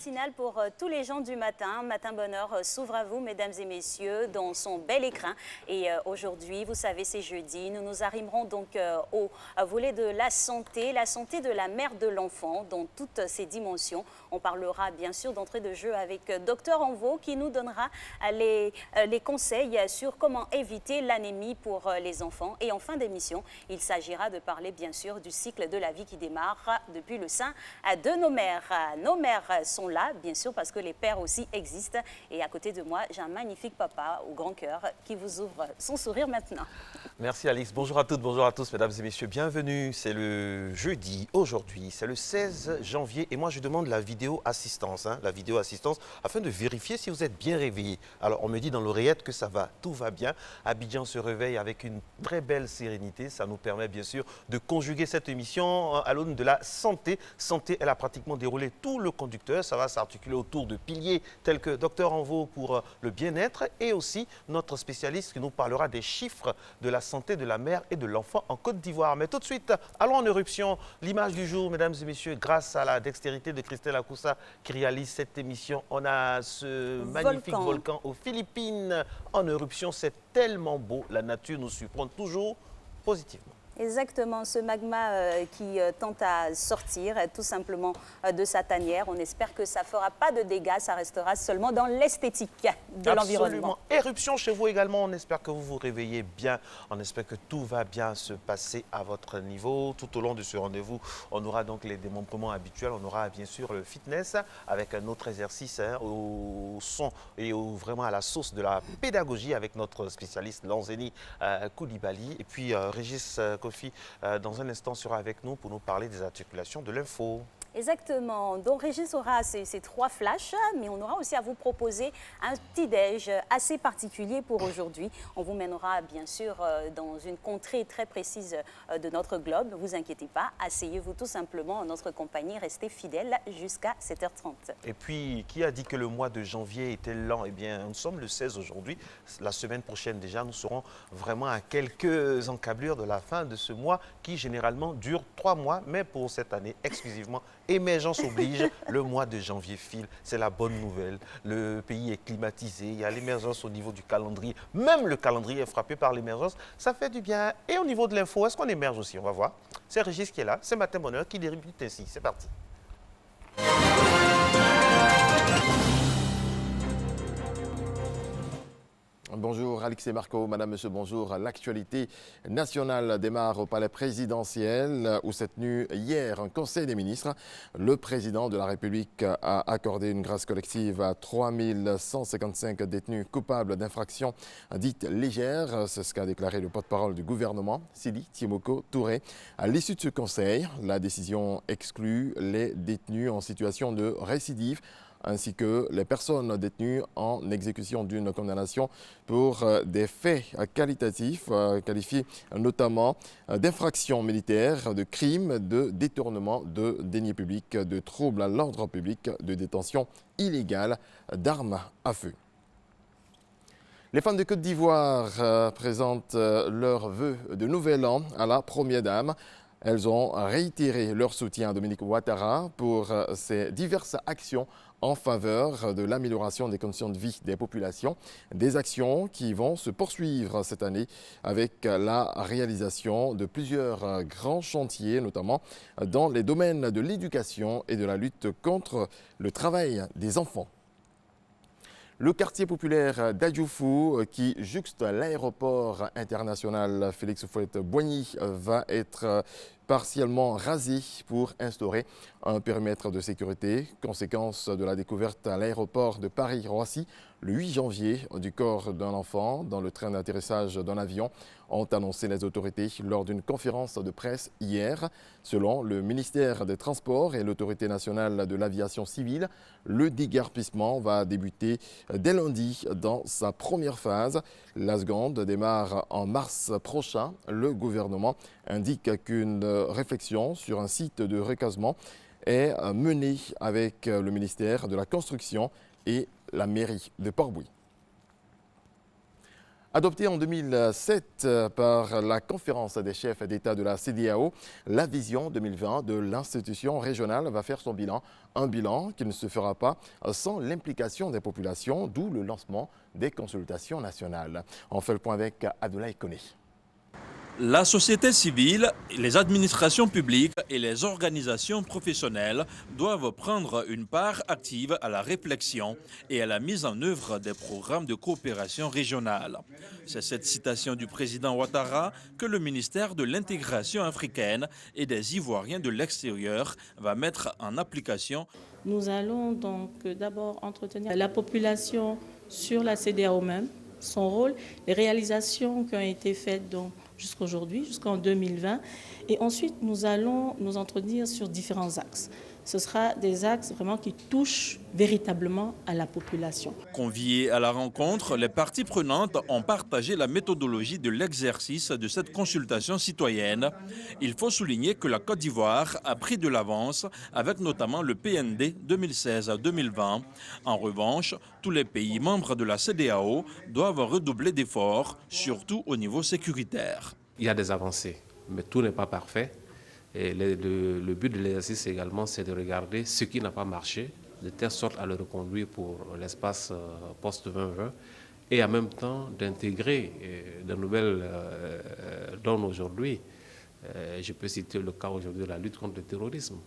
matinale pour tous les gens du matin. Matin Bonheur s'ouvre à vous, mesdames et messieurs, dans son bel écrin. Et aujourd'hui, vous savez, c'est jeudi. Nous nous arrimerons donc au volet de la santé de la mère de l'enfant dans toutes ses dimensions. On parlera bien sûr d'entrée de jeu avec Dr Envo qui nous donnera les conseils sur comment éviter l'anémie pour les enfants. Et en fin d'émission, il s'agira de parler bien sûr du cycle de la vie qui démarre depuis le sein de nos mères. Nos mères sont là, bien sûr, parce que les pères aussi existent. Et à côté de moi, j'ai un magnifique papa au grand cœur qui vous ouvre son sourire maintenant. Merci Alix. Bonjour à toutes, bonjour à tous, mesdames et messieurs. Bienvenue. C'est le jeudi, aujourd'hui, c'est le 16 janvier. Et moi, je demande la vidéo assistance, afin de vérifier si vous êtes bien réveillés. Alors, on me dit dans l'oreillette que ça va, tout va bien. Abidjan se réveille avec une très belle sérénité. Ça nous permet, bien sûr, de conjuguer cette émission à l'aune de la santé. Santé, elle a pratiquement déroulé tout le conducteur. Ça va s'articuler autour de piliers tels que Dr Envo pour le bien-être et aussi notre spécialiste qui nous parlera des chiffres de la santé de la mère et de l'enfant en Côte d'Ivoire. Mais tout de suite, allons en éruption. L'image du jour, mesdames et messieurs, grâce à la dextérité de Christelle Akoussa qui réalise cette émission, on a ce magnifique volcan aux Philippines en éruption. C'est tellement beau. La nature nous surprend toujours positivement. Exactement, ce magma qui tente à sortir tout simplement de sa tanière. On espère que ça ne fera pas de dégâts, ça restera seulement dans l'esthétique de l'environnement. Éruption chez vous également, on espère que vous vous réveillez bien, on espère que tout va bien se passer à votre niveau. Tout au long de ce rendez-vous, on aura donc les démembrements habituels, on aura bien sûr le fitness avec un autre exercice au son et vraiment à la sauce de la pédagogie avec notre spécialiste Lanzeni Koulibaly et puis Régis Kofi, dans un instant, sera avec nous pour nous parler des articulations de l'info. Exactement. Donc, Régis aura ces trois flashs, mais on aura aussi à vous proposer un petit-déj assez particulier pour aujourd'hui. On vous mènera, bien sûr, dans une contrée très précise de notre globe. Ne vous inquiétez pas, asseyez-vous tout simplement en notre compagnie. Restez fidèles jusqu'à 7h30. Et puis, qui a dit que le mois de janvier était lent? Eh bien, nous sommes le 16 aujourd'hui. La semaine prochaine, déjà, nous serons vraiment à quelques encablures de la fin de ce mois qui, généralement, dure 3 mois. Mais pour cette année, exclusivement, émergence oblige, le mois de janvier file, c'est la bonne nouvelle. Le pays est climatisé, il y a l'émergence au niveau du calendrier. Même le calendrier est frappé par l'émergence, ça fait du bien. Et au niveau de l'info, est-ce qu'on émerge aussi? On va voir. C'est Régis qui est là, c'est Matin Bonheur qui débute ainsi. C'est parti. Bonjour Alix et Marco, madame, monsieur, bonjour. L'actualité nationale démarre au palais présidentiel où s'est tenu hier un conseil des ministres. Le président de la République a accordé une grâce collective à 3155 détenus coupables d'infractions dites légères. C'est ce qu'a déclaré le porte-parole du gouvernement, Sidi Timoko Touré. À l'issue de ce conseil, la décision exclut les détenus en situation de récidive, ainsi que les personnes détenues en exécution d'une condamnation pour des faits qualitatifs qualifiés notamment d'infractions militaires, de crimes, de détournement de deniers publics, de troubles à l'ordre public, de détention illégale d'armes à feu. Les femmes de Côte d'Ivoire présentent leurs vœux de nouvel an à la Première Dame. Elles ont réitéré leur soutien à Dominique Ouattara pour ses diverses actions en faveur de l'amélioration des conditions de vie des populations. Des actions qui vont se poursuivre cette année avec la réalisation de plusieurs grands chantiers, notamment dans les domaines de l'éducation et de la lutte contre le travail des enfants. Le quartier populaire d'Adjoufou, qui jouxte l'aéroport international Félix Houphouët-Boigny, va être partiellement rasé pour instaurer un périmètre de sécurité, conséquence de la découverte à l'aéroport de Paris-Roissy le 8 janvier du corps d'un enfant dans le train d'atterrissage d'un avion, ont annoncé les autorités lors d'une conférence de presse hier. Selon le ministère des Transports et l'Autorité nationale de l'aviation civile, le déguerpissement va débuter dès lundi dans sa première phase. La seconde démarre en mars prochain. Le gouvernement indique qu'une réflexion sur un site de recasement est menée avec le ministère de la Construction et la mairie de Port-Bouilly. Adoptée en 2007 par la conférence des chefs d'État de la CEDEAO, la vision 2020 de l'institution régionale va faire son bilan. Un bilan qui ne se fera pas sans l'implication des populations, d'où le lancement des consultations nationales. On fait le point avec Abdoulaye Koné. La société civile, les administrations publiques et les organisations professionnelles doivent prendre une part active à la réflexion et à la mise en œuvre des programmes de coopération régionale. C'est cette citation du président Ouattara que le ministère de l'intégration africaine et des Ivoiriens de l'extérieur va mettre en application. Nous allons donc d'abord entretenir la population sur la CEDEAO même, son rôle, les réalisations qui ont été faites jusqu'à aujourd'hui, jusqu'en 2020. Et ensuite, nous allons nous entretenir sur différents axes. Ce sera des axes vraiment qui touchent véritablement à la population. Conviés à la rencontre, les parties prenantes ont partagé la méthodologie de l'exercice de cette consultation citoyenne. Il faut souligner que la Côte d'Ivoire a pris de l'avance avec notamment le PND 2016-2020. En revanche, tous les pays membres de la CEDEAO doivent redoubler d'efforts, surtout au niveau sécuritaire. Il y a des avancées, mais tout n'est pas parfait. Et le but de l'exercice également, c'est de regarder ce qui n'a pas marché, de telle sorte à le reconduire pour l'espace post-2020 et en même temps d'intégrer de nouvelles donnes aujourd'hui. Je peux citer le cas aujourd'hui de la lutte contre le terrorisme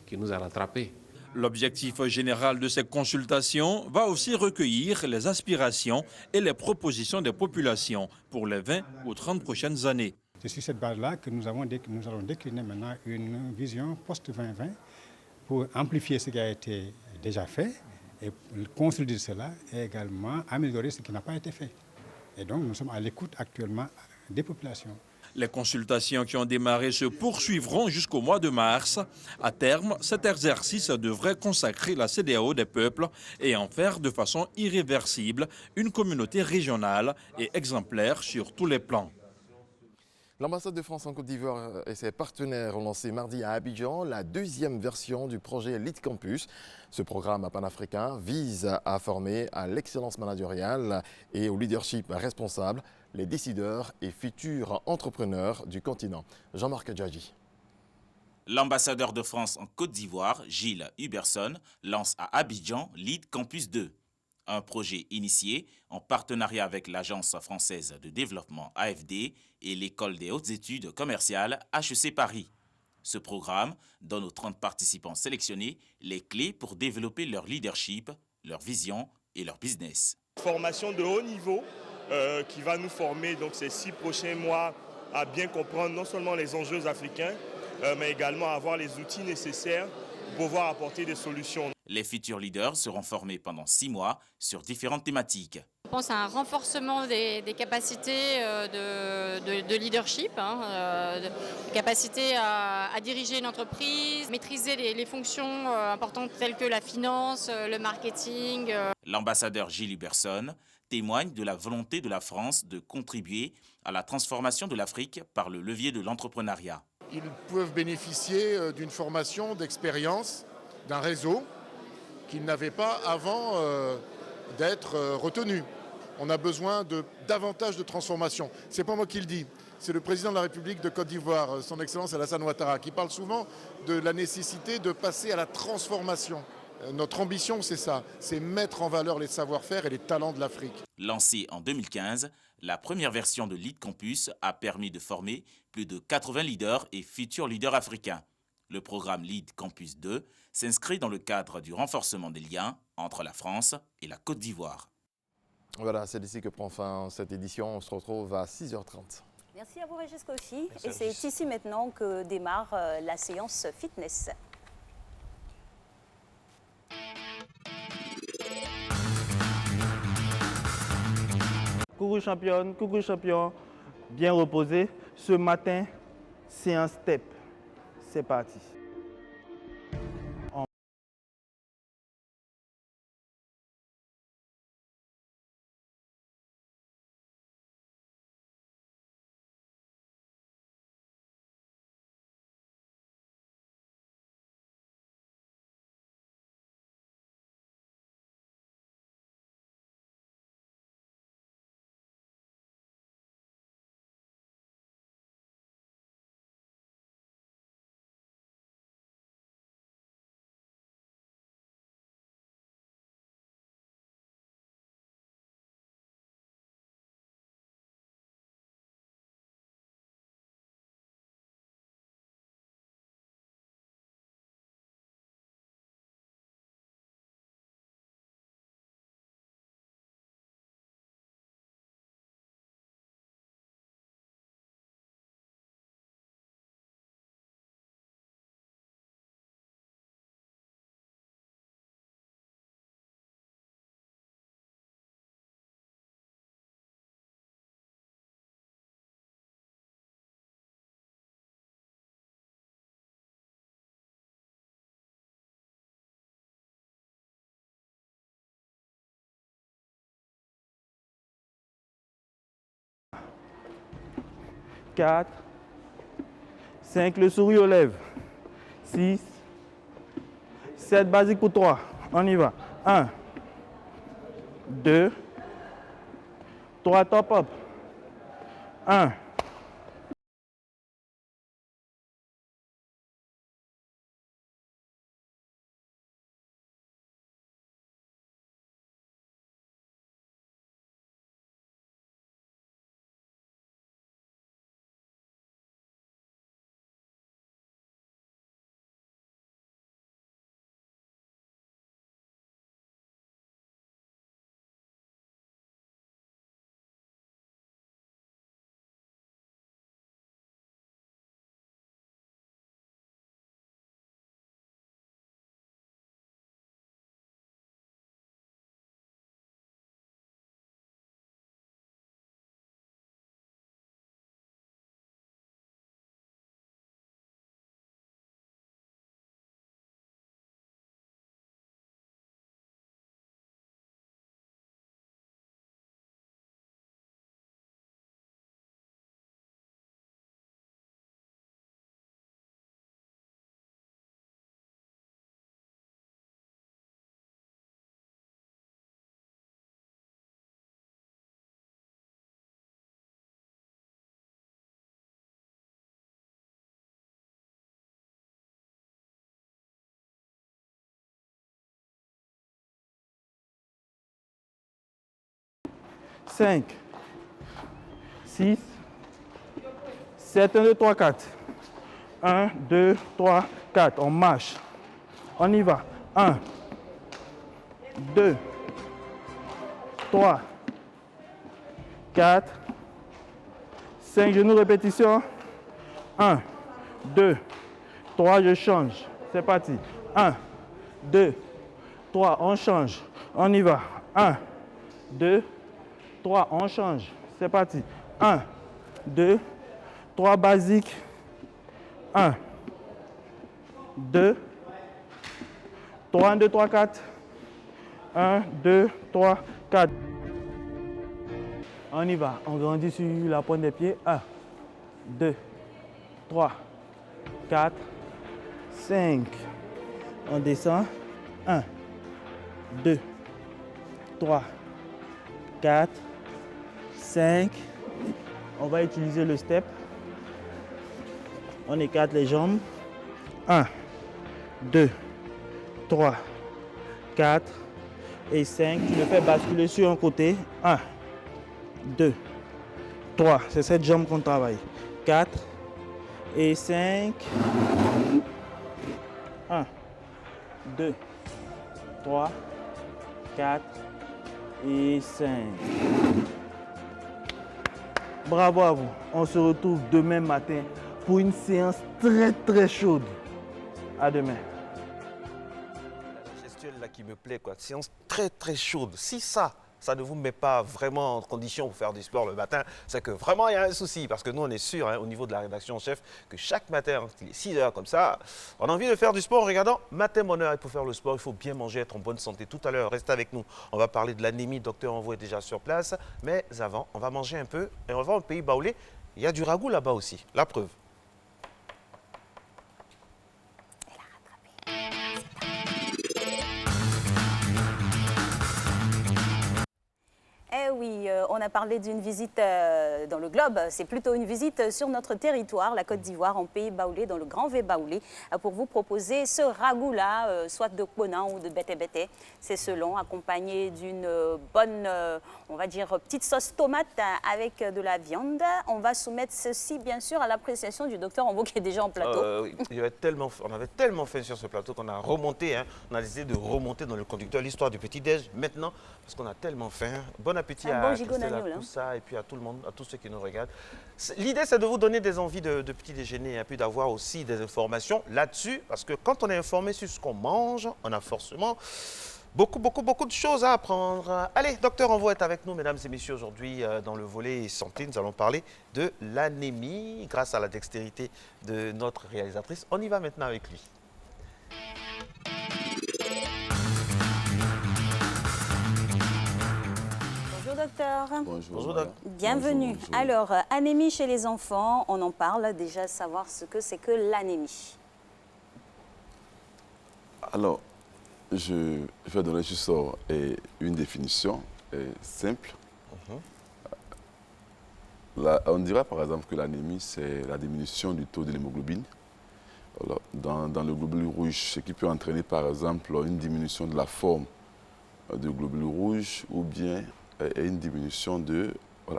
qui nous a rattrapés. L'objectif général de ces consultations va aussi recueillir les aspirations et les propositions des populations pour les 20 ou 30 prochaines années. C'est sur cette base-là que nous allons décliner maintenant une vision post-2020 pour amplifier ce qui a été déjà fait et consolider cela et également améliorer ce qui n'a pas été fait. Et donc nous sommes à l'écoute actuellement des populations. Les consultations qui ont démarré se poursuivront jusqu'au mois de mars. À terme, cet exercice devrait consacrer la CEDEAO des peuples et en faire de façon irréversible une communauté régionale et exemplaire sur tous les plans. L'ambassade de France en Côte d'Ivoire et ses partenaires ont lancé mardi à Abidjan la deuxième version du projet Lead Campus. Ce programme panafricain vise à former à l'excellence managériale et au leadership responsable les décideurs et futurs entrepreneurs du continent. Jean-Marc Djadji. L'ambassadeur de France en Côte d'Ivoire, Gilles Huberson, lance à Abidjan Lead Campus 2. Un projet initié en partenariat avec l'Agence française de développement AFD et l'École des hautes études commerciales HEC Paris. Ce programme donne aux 30 participants sélectionnés les clés pour développer leur leadership, leur vision et leur business. Formation de haut niveau qui va nous former donc, ces 6 prochains mois à bien comprendre non seulement les enjeux africains, mais également à avoir les outils nécessaires pour pouvoir apporter des solutions. Les futurs leaders seront formés pendant 6 mois sur différentes thématiques. Je pense à un renforcement des capacités de leadership, capacité à diriger une entreprise, maîtriser les fonctions importantes telles que la finance, le marketing. L'ambassadeur Gilles Huberson témoigne de la volonté de la France de contribuer à la transformation de l'Afrique par le levier de l'entrepreneuriat. Ils peuvent bénéficier d'une formation, d'expérience, d'un réseau qu'ils n'avaient pas avant d'être retenus. On a besoin de davantage de transformation. Ce n'est pas moi qui le dis, c'est le président de la République de Côte d'Ivoire, son Excellence Alassane Ouattara, qui parle souvent de la nécessité de passer à la transformation. Notre ambition, c'est ça, c'est mettre en valeur les savoir-faire et les talents de l'Afrique. Lancée en 2015, la première version de Lead Campus a permis de former plus de 80 leaders et futurs leaders africains. Le programme Lead Campus 2 s'inscrit dans le cadre du renforcement des liens entre la France et la Côte d'Ivoire. Voilà, c'est ici que prend fin cette édition. On se retrouve à 6h30. Merci à vous, Régis Kofi. Et c'est ici maintenant que démarre la séance fitness. Coucou championne, coucou champion, bien reposé. Ce matin, c'est un step. C'est parti. 4, 5, le sourire aux lèvres, 6, 7, basique pour 3, on y va, 1, 2, 3, top up, 1, 5, 6, 7, 1, 2, 3, 4. 1, 2, 3, 4. On marche. On y va. 1, 2, 3, 4, 5 genoux répétition. 1, 2, 3, je change. C'est parti. 1, 2, 3, on change. On y va. 1, 2, 3, on change. C'est parti. 1, 2, 3, basique. 1, 2, 3, 1, 2, 3, 4. 1, 2, 3, 4. On y va. On grandit sur la pointe des pieds. 1, 2, 3, 4, 5. On descend. 1, 2, 3, 4, 5. On va utiliser le step. On écarte les jambes. 1, 2, 3, 4 et 5. Tu le fais basculer sur un côté. 1, 2, 3. C'est cette jambe qu'on travaille. 4 et 5. 1, 2, 3, 4 et 5. Bravo à vous. On se retrouve demain matin pour une séance très chaude. À demain. La gestuelle là qui me plaît, quoi. Séance très chaude. Si ça ne vous met pas vraiment en condition pour faire du sport le matin, c'est que vraiment il y a un souci. Parce que nous, on est sûr, hein, au niveau de la rédaction en chef, que chaque matin, quand il est 6 h comme ça, on a envie de faire du sport en regardant Matin Bonheur. Et pour faire le sport, il faut bien manger, être en bonne santé. Tout à l'heure, restez avec nous. On va parler de l'anémie. Docteur Envoy est déjà sur place. Mais avant, on va manger un peu et on va au pays baoulé. Il y a du ragoût là-bas aussi. La preuve. Eh oui, on a parlé d'une visite dans le globe. C'est plutôt une visite sur notre territoire, la Côte d'Ivoire, en pays baoulé, dans le Grand V baoulé, pour vous proposer ce ragoût-là, soit de kponan ou de bété-bété. C'est selon, accompagné d'une bonne, on va dire, petite sauce tomate avec de la viande. On va soumettre ceci, bien sûr, à l'appréciation du docteur Envoy qui est déjà en plateau. Oui. On avait tellement faim sur ce plateau qu'on a remonté, hein, on a décidé de remonter dans le conducteur l'histoire du petit-déj maintenant, parce qu'on a tellement faim. Bon appétit à Christelle, à tout ça, et puis à tout le monde, à tous ceux qui nous regardent. L'idée, c'est de vous donner des envies de petit déjeuner, et puis d'avoir aussi des informations là-dessus, parce que quand on est informé sur ce qu'on mange, on a forcément beaucoup de choses à apprendre. Allez, docteur Envoy est avec nous, mesdames et messieurs, aujourd'hui dans le volet santé. Nous allons parler de l'anémie grâce à la dextérité de notre réalisatrice. On y va maintenant avec lui. docteur. Bonjour. Bonjour, doc. Bienvenue. Bonjour. Alors, anémie chez les enfants, on en parle déjà, savoir ce que c'est que l'anémie. Alors, je vais donner juste une définition simple. On dirait par exemple que l'anémie, c'est la diminution du taux de l'hémoglobine dans le globule rouge, ce qui peut entraîner par exemple une diminution de la forme du globule rouge ou bien une diminution de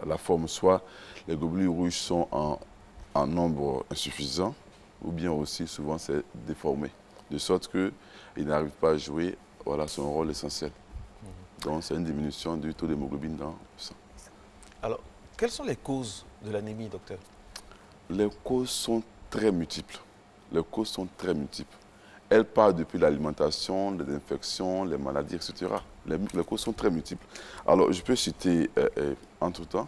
la forme, soit les globules rouges sont en nombre insuffisant ou bien aussi souvent c'est déformé, de sorte qu'il n'arrive pas à jouer son rôle essentiel. Donc c'est une diminution du taux d'hémoglobine dans le sang. Alors, quelles sont les causes de l'anémie, docteur? Les causes sont très multiples. Elles partent depuis l'alimentation, les infections, les maladies, etc. Les causes sont très multiples. Alors, je peux citer entre-temps.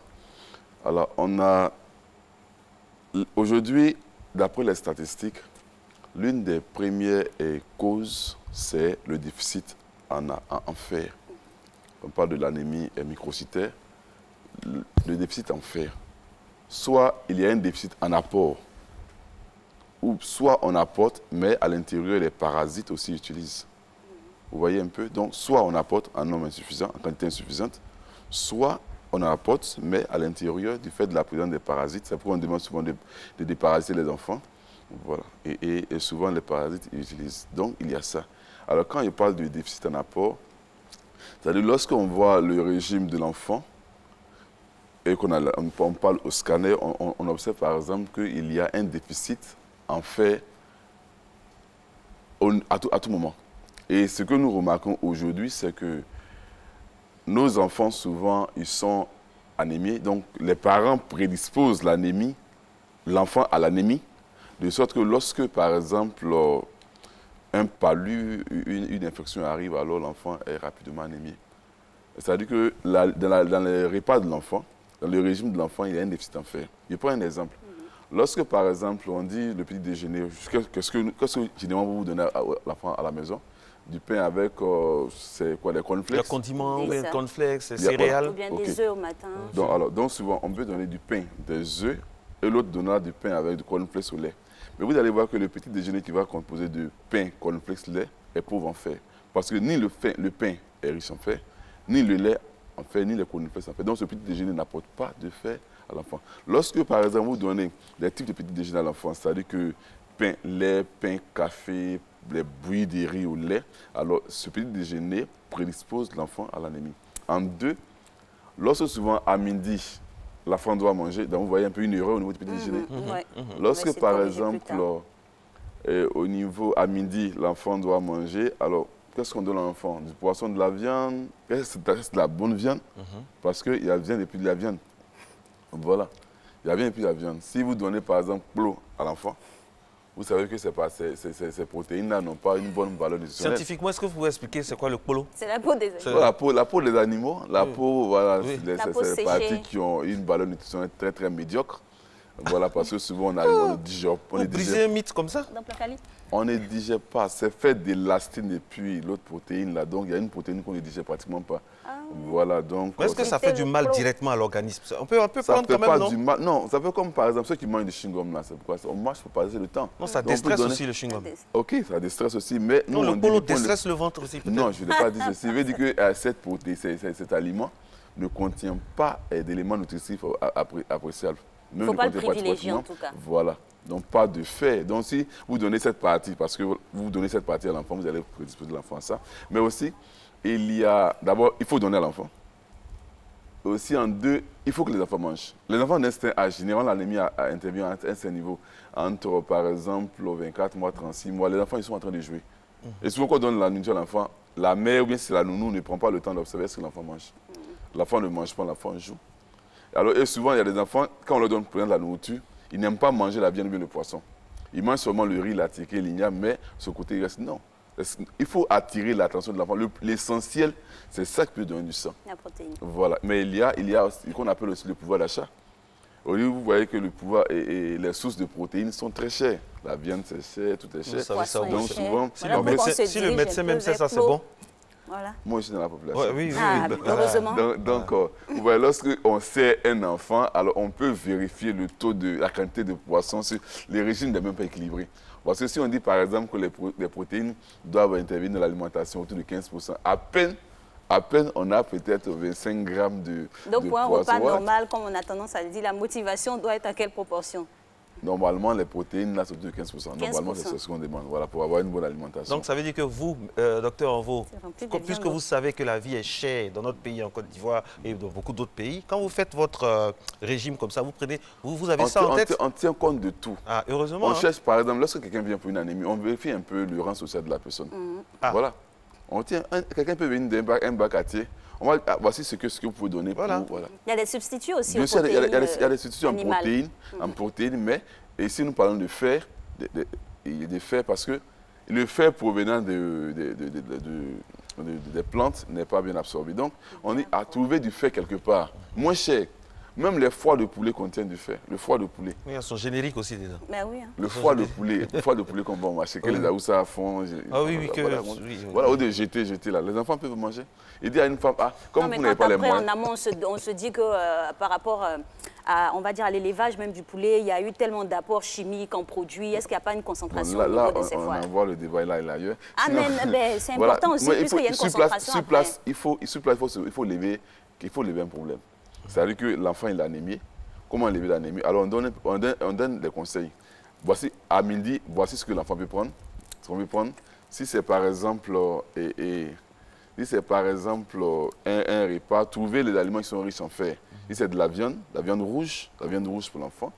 Alors, on a aujourd'hui, d'après les statistiques, l'une des premières causes, c'est le déficit en fer. On parle de l'anémie microcytaire. Le déficit en fer. Soit il y a un déficit en apport, ou soit on apporte, mais à l'intérieur, les parasites aussi utilisent. Vous voyez un peu? Donc, soit on apporte en nombre insuffisant, en quantité insuffisante, soit on en apporte, mais à l'intérieur, du fait de la présence des parasites, c'est pourquoi on demande souvent de déparasiter les enfants. Voilà. Et souvent, les parasites ils utilisent. Donc, il y a ça. Alors, quand il parle de déficit en apport, c'est-à-dire lorsqu'on voit le régime de l'enfant, et qu'on parle au scanner, on observe par exemple qu'il y a un déficit en fer à tout moment. Et ce que nous remarquons aujourd'hui, c'est que nos enfants, souvent, ils sont anémiés. Donc, les parents prédisposent l'enfant à l'anémie, de sorte que lorsque, par exemple, un palu, une infection arrive, alors l'enfant est rapidement anémié. C'est-à-dire que dans les repas de l'enfant, dans le régime de l'enfant, il y a un déficit en fer. Je prends un exemple. Lorsque, par exemple, on dit le petit déjeuner, qu'est-ce que généralement vous donnez à l'enfant à la maison? Du pain avec, c'est quoi, des cornflakes? Des condiments, des cornflakes, des céréales. Ou bien des œufs au matin. Donc souvent, on peut donner du pain, des œufs, et l'autre donnera du pain avec du cornflakes au lait. Mais vous allez voir que le petit déjeuner qui va composer de pain, cornflakes, lait, est pauvre en fer. Parce que ni le pain est riche en fer, ni le lait en fer, ni les cornflakes en fer. Donc ce petit déjeuner n'apporte pas de fer à l'enfant. Lorsque, par exemple, vous donnez des types de petits déjeuners à l'enfant, c'est-à-dire que pain, lait, pain, café, les bouillies de riz au lait, alors ce petit déjeuner prédispose l'enfant à l'anémie. En deux, lorsque souvent à midi, l'enfant doit manger, donc vous voyez un peu une erreur au niveau du petit déjeuner. Lorsque, par exemple, au niveau à midi, l'enfant doit manger, alors qu'est-ce qu'on donne à l'enfant? Du poisson, de la viande, c'est de la bonne viande, parce qu'il y a viande et puis de la viande. Voilà, il y a bien et puis la viande. Si vous donnez par exemple l'eau à l'enfant, vous savez que ces protéines-là n'ont pas une bonne valeur nutritionnelle. Scientifiquement, est-ce que vous pouvez expliquer c'est quoi le polo? C'est la peau des animaux. La peau des animaux, voilà, Oui. c'est les parties qui ont une valeur nutritionnelle très très médiocre. Voilà, parce que souvent on ne digère pas. Vous brisez un mythe comme ça? On ne digère pas. C'est fait d'élastine et puis l'autre protéine là. Donc il y a une protéine qu'on ne digère pratiquement pas. Voilà, donc. Est-ce que ça fait du mal directement à l'organisme? On peut prendre quand même, non? Du mal. Non, ça fait comme par exemple ceux qui mangent du chewing-gum là. C'est pourquoi on mange pour passer le temps. Non, ça déstresse aussi le chewing-gum. Ok, ça déstresse aussi, mais non, le polo déstresse le ventre aussi peut-être. Non, je ne l'ai pas dit ceci. Je veux dire que cet aliment ne contient pas d'éléments nutritifs appréciables. Il ne faut pas le privilégier en tout cas. Voilà. Donc, pas de fer. Donc, si vous donnez cette partie, parce que vous donnez cette partie à l'enfant, vous allez prédisposer l'enfant à ça. Mais aussi, d'abord, il faut donner à l'enfant. Aussi, en deux, il faut que les enfants mangent. Les enfants d'un certain âge, généralement, l'anémie intervient à un certain niveau. Entre, par exemple, 24 mois, 36 mois, les enfants, ils sont en train de jouer. Et souvent, quand on donne la nourriture à l'enfant, la mère ou bien c'est la nounou ne prend pas le temps d'observer ce que l'enfant mange. L'enfant ne mange pas, l'enfant joue. Alors, et souvent, il y a des enfants, quand on leur donne de la nourriture, ils n'aiment pas manger la viande ou bien le poisson. Ils mangent seulement le riz, la tiquée, l'igname, mais ce côté, il reste non. Il faut attirer l'attention de l'enfant. L'essentiel, c'est ça qui peut donner du sang. La protéine. Voilà. Mais il y a ce qu'on appelle aussi le pouvoir d'achat. Vous voyez que le pouvoir et les sources de protéines sont très chères. La viande, c'est cher, tout est cher. Vous savez ça, donc souvent, si le médecin même sait ça, c'est bon. Voilà. Moi aussi dans la population. Ouais, oui, oui, Ah, oui. heureusement. Donc vous voyez, lorsque on sait un enfant, alors on peut vérifier le taux de la quantité de poissons sur les régimes n'est même pas équilibré. Parce que si on dit par exemple que les protéines doivent intervenir dans l'alimentation autour de 15%, à peine on a peut-être 25 grammes de Donc pour un poisson. repas normal, comme on a tendance à le dire, la motivation doit être à quelle proportion? Normalement, les protéines, là, c'est autour de 15%. Normalement, c'est ce qu'on demande, voilà, pour avoir une bonne alimentation. Donc, ça veut dire que vous, docteur Envo, puisque vous savez que la vie est chère dans notre pays, en Côte d'Ivoire et dans beaucoup d'autres pays, quand vous faites votre régime comme ça, vous avez ça en tête? On tient compte de tout. Ah, heureusement. On cherche, par exemple, lorsque quelqu'un vient pour une anémie, on vérifie un peu le rang social de la personne. Voilà. Quelqu'un peut venir d'un bac à thé. Voici ce que vous pouvez donner. Voilà. Pour, voilà. Il y a des substituts aussi. Bien sûr, il y a des substituts animales. en protéines, mais ici nous parlons de fer, des fers parce que le fer provenant des plantes n'est pas bien absorbé. Donc, on dit à trouver du fer quelque part, moins cher. Même les foies de poulet contiennent du fer. Le foie de poulet. Oui, elles sont génériques aussi dedans. Ben oui, hein. Le foie de poulet qu'on va marcher, que les Aoussa font. Ah oui, oui, voilà, au lieu de jeter là. Les enfants peuvent manger. Il dit à une femme, comme vous n'avez pas les moyens. En amont, on se dit que par rapport à, on va dire, à l'élevage même du poulet, il y a eu tellement d'apports chimiques en produits. Est-ce qu'il n'y a pas une concentration au niveau de ces foies? On envoie le débat là et ailleurs. Ah, mais c'est important aussi, puisqu'il y a une concentration. Sur place, il faut lever un problème. C'est-à-dire que l'enfant est anémié. Comment lever l'anémie? Alors on donne des conseils. Voici, à midi, voici ce que l'enfant peut prendre. Si c'est par exemple, un repas, trouver les aliments qui sont riches en fer. Si c'est de la viande rouge pour l'enfant.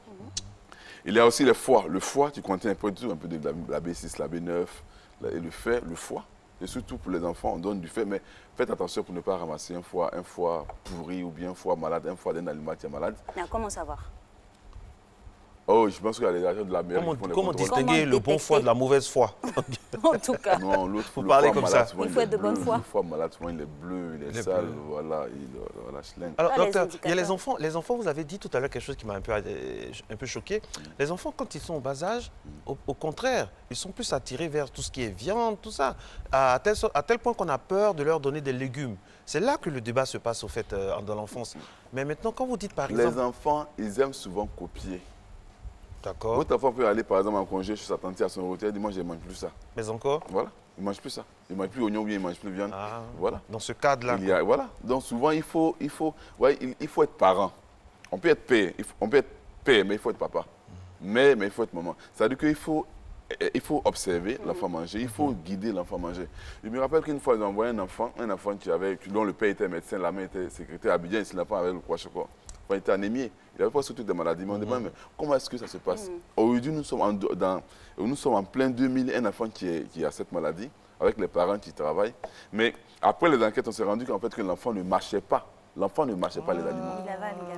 Il y a aussi le foie qui contient un peu de la B6, la B9, et le fer, le foie. Et surtout pour les enfants, on donne du fer, mais faites attention pour ne pas ramasser un foie pourri ou bien un foie malade, un foie d'un animal qui est malade. Mais comment savoir? Oh, je pense qu'il y a les agents de la mairie qui font les Comment distinguer le bon foie de la mauvaise foi? En tout cas. Non, l'autre, vous parlez comme ça. Il faut être de bonne foi. Le foie malade, souvent il est bleu, il est sale, voilà, schlingue. Alors, docteur, il y a les enfants. Les enfants, vous avez dit tout à l'heure quelque chose qui m'a un peu choqué. Les enfants, quand ils sont au bas âge, au contraire, ils sont plus attirés vers tout ce qui est viande, tout ça, à tel point qu'on a peur de leur donner des légumes. C'est là que le débat se passe, au fait, dans l'enfance. Mais maintenant, quand vous dites par exemple... Les enfants, ils aiment souvent copier. D'accord. Votre enfant peut aller par exemple en congé chez sa tante à son hôtel et dire moi je ne mange plus ça. Mais encore? Voilà, il ne mange plus ça. Il ne mange plus oignon, bien il ne mange plus viande. Ah, voilà. Dans ce cadre-là. Voilà. Donc souvent il faut être parent. On peut être père, mais il faut être papa. Mais il faut être maman. C'est-à-dire qu'il faut observer l'enfant manger, il faut guider l'enfant manger. Je me rappelle qu'une fois, ils ont envoyé un enfant dont le père était médecin, la mère était secrétaire à Abidjan, et l'enfant avait le poids chocolat. Il était anémié. Il avait pas surtout des maladies. Mais on demande, mais comment est-ce que ça se passe? Aujourd'hui, nous sommes en plein 2000, un enfant qui a cette maladie, avec les parents qui travaillent. Mais après les enquêtes, on s'est rendu qu'en fait, que l'enfant ne marchait pas. L'enfant ne marchait pas les aliments.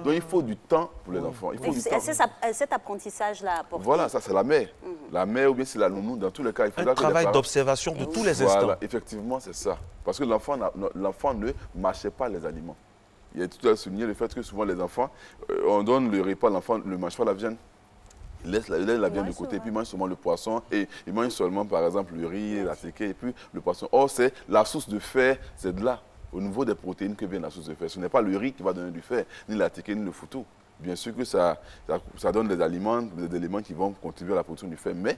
Donc il faut du temps pour les enfants. C'est cet apprentissage-là. Voilà, ça c'est la mère. La mère ou bien c'est la nounou. Dans tous les cas, il faut un travail d'observation de tous les instants. Voilà, effectivement, c'est ça. Parce que l'enfant ne marchait pas les aliments. Il y a tout à souligner le fait que souvent les enfants, on donne le repas, l'enfant ne mange pas la viande. Il laisse la viande de côté, puis il mange seulement le poisson et il mange seulement par exemple le riz, la séquée et puis le poisson. Or, c'est la source de fer, c'est de là. Au niveau des protéines que vient la source de fer. Ce n'est pas le riz qui va donner du fer, ni la téquée, ni le foutou. Bien sûr que ça donne des aliments, des éléments qui vont contribuer à la production du fer, mais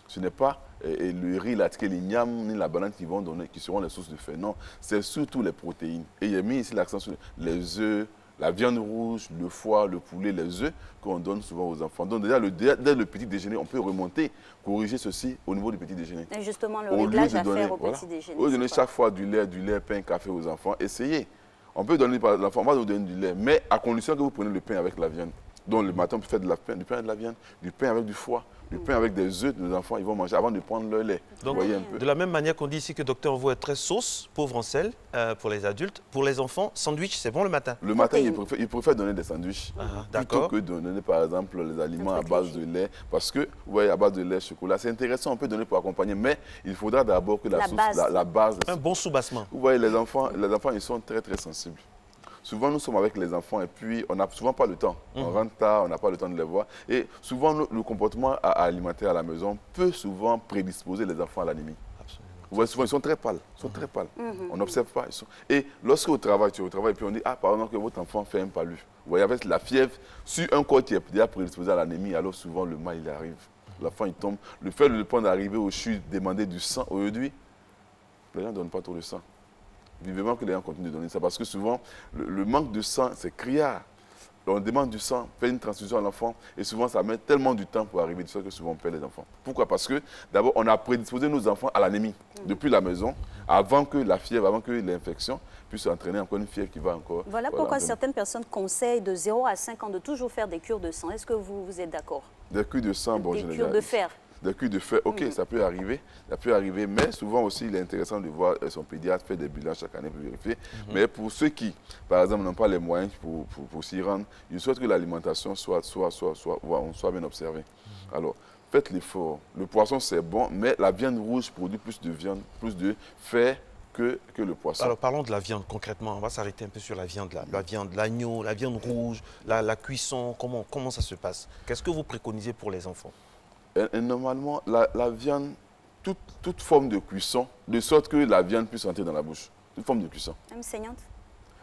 ce n'est pas le riz, la téquée, l'igname, ni la banane qui seront les sources de fer. Non, c'est surtout les protéines. Et il a mis ici l'accent sur les œufs, la viande rouge, le foie, le poulet, les œufs qu'on donne souvent aux enfants. Donc déjà, dès le petit déjeuner, on peut remonter, corriger ceci au niveau du petit déjeuner. Et justement, le réglage à faire au petit déjeuner. Au donner chaque fois du lait, pain, café aux enfants, essayez. On peut donner par l'enfant, on va nous donner du lait, mais à condition que vous preniez le pain avec la viande. Donc le matin, on peut faire du pain avec de la viande, du pain avec du foie, du pain avec des œufs. Nos enfants, ils vont manger avant de prendre leur lait. Donc, voyez un peu. De la même manière qu'on dit ici que docteur Envo est très sauce, pauvre en sel, pour les adultes. Pour les enfants, sandwich, c'est bon le matin? Le matin, il préfère donner des sandwichs. Plutôt que de donner, par exemple, les aliments à base de lait. Parce que, ouais, à base de lait, chocolat, c'est intéressant, on peut donner pour accompagner. Mais il faudra d'abord que la base... Un bon soubassement. Vous voyez, les enfants, ils sont très, très sensibles. Souvent, nous sommes avec les enfants et puis on n'a souvent pas le temps. On rentre tard, on n'a pas le temps de les voir. Et souvent, le comportement alimentaire à la maison peut souvent prédisposer les enfants à l'anémie. Ouais, souvent, ils sont très pâles. Ils sont très pâles. On n'observe pas. Et lorsque au travail, tu es au travail, et puis on dit, ah, par exemple, que votre enfant fait un palu. Vous voyez, avec la fièvre, sur un corps qui est déjà prédisposé à l'anémie, alors souvent, le mal, il arrive. L'enfant, il tombe. Le fait de le prendre arriver au CHU, demander du sang, aujourd'hui, les gens ne donnent pas trop de sang. Vivement que les gens continuent de donner ça. Parce que souvent, le manque de sang, c'est criard. On demande du sang, fait une transfusion à l'enfant, et souvent ça met tellement du temps pour arriver, de sorte que souvent on perd les enfants. Pourquoi? Parce que d'abord on a prédisposé nos enfants à l'anémie depuis la maison, avant que la fièvre, avant que l'infection puisse entraîner encore une fièvre qui va encore... Voilà pourquoi certaines personnes conseillent de 0 à 5 ans de toujours faire des cures de sang. Est-ce que vous êtes d'accord? Des cures de sang, bon, des cures de fer. Des cures de fer, ok, ça peut arriver, mais souvent aussi il est intéressant de voir son pédiatre faire des bilans chaque année pour vérifier. Mais pour ceux qui, par exemple, n'ont pas les moyens pour s'y rendre, il souhaite que l'alimentation soit bien observée. Alors, faites l'effort. Le poisson, c'est bon, mais la viande rouge produit plus de viande, plus de fer que le poisson. Alors, parlons de la viande concrètement. On va s'arrêter un peu sur la viande, là. La viande, l'agneau, la viande rouge, la cuisson, comment ça se passe? Qu'est-ce que vous préconisez pour les enfants? Et normalement, la viande, toute forme de cuisson, de sorte que la viande puisse entrer dans la bouche. Toute forme de cuisson. Même saignante?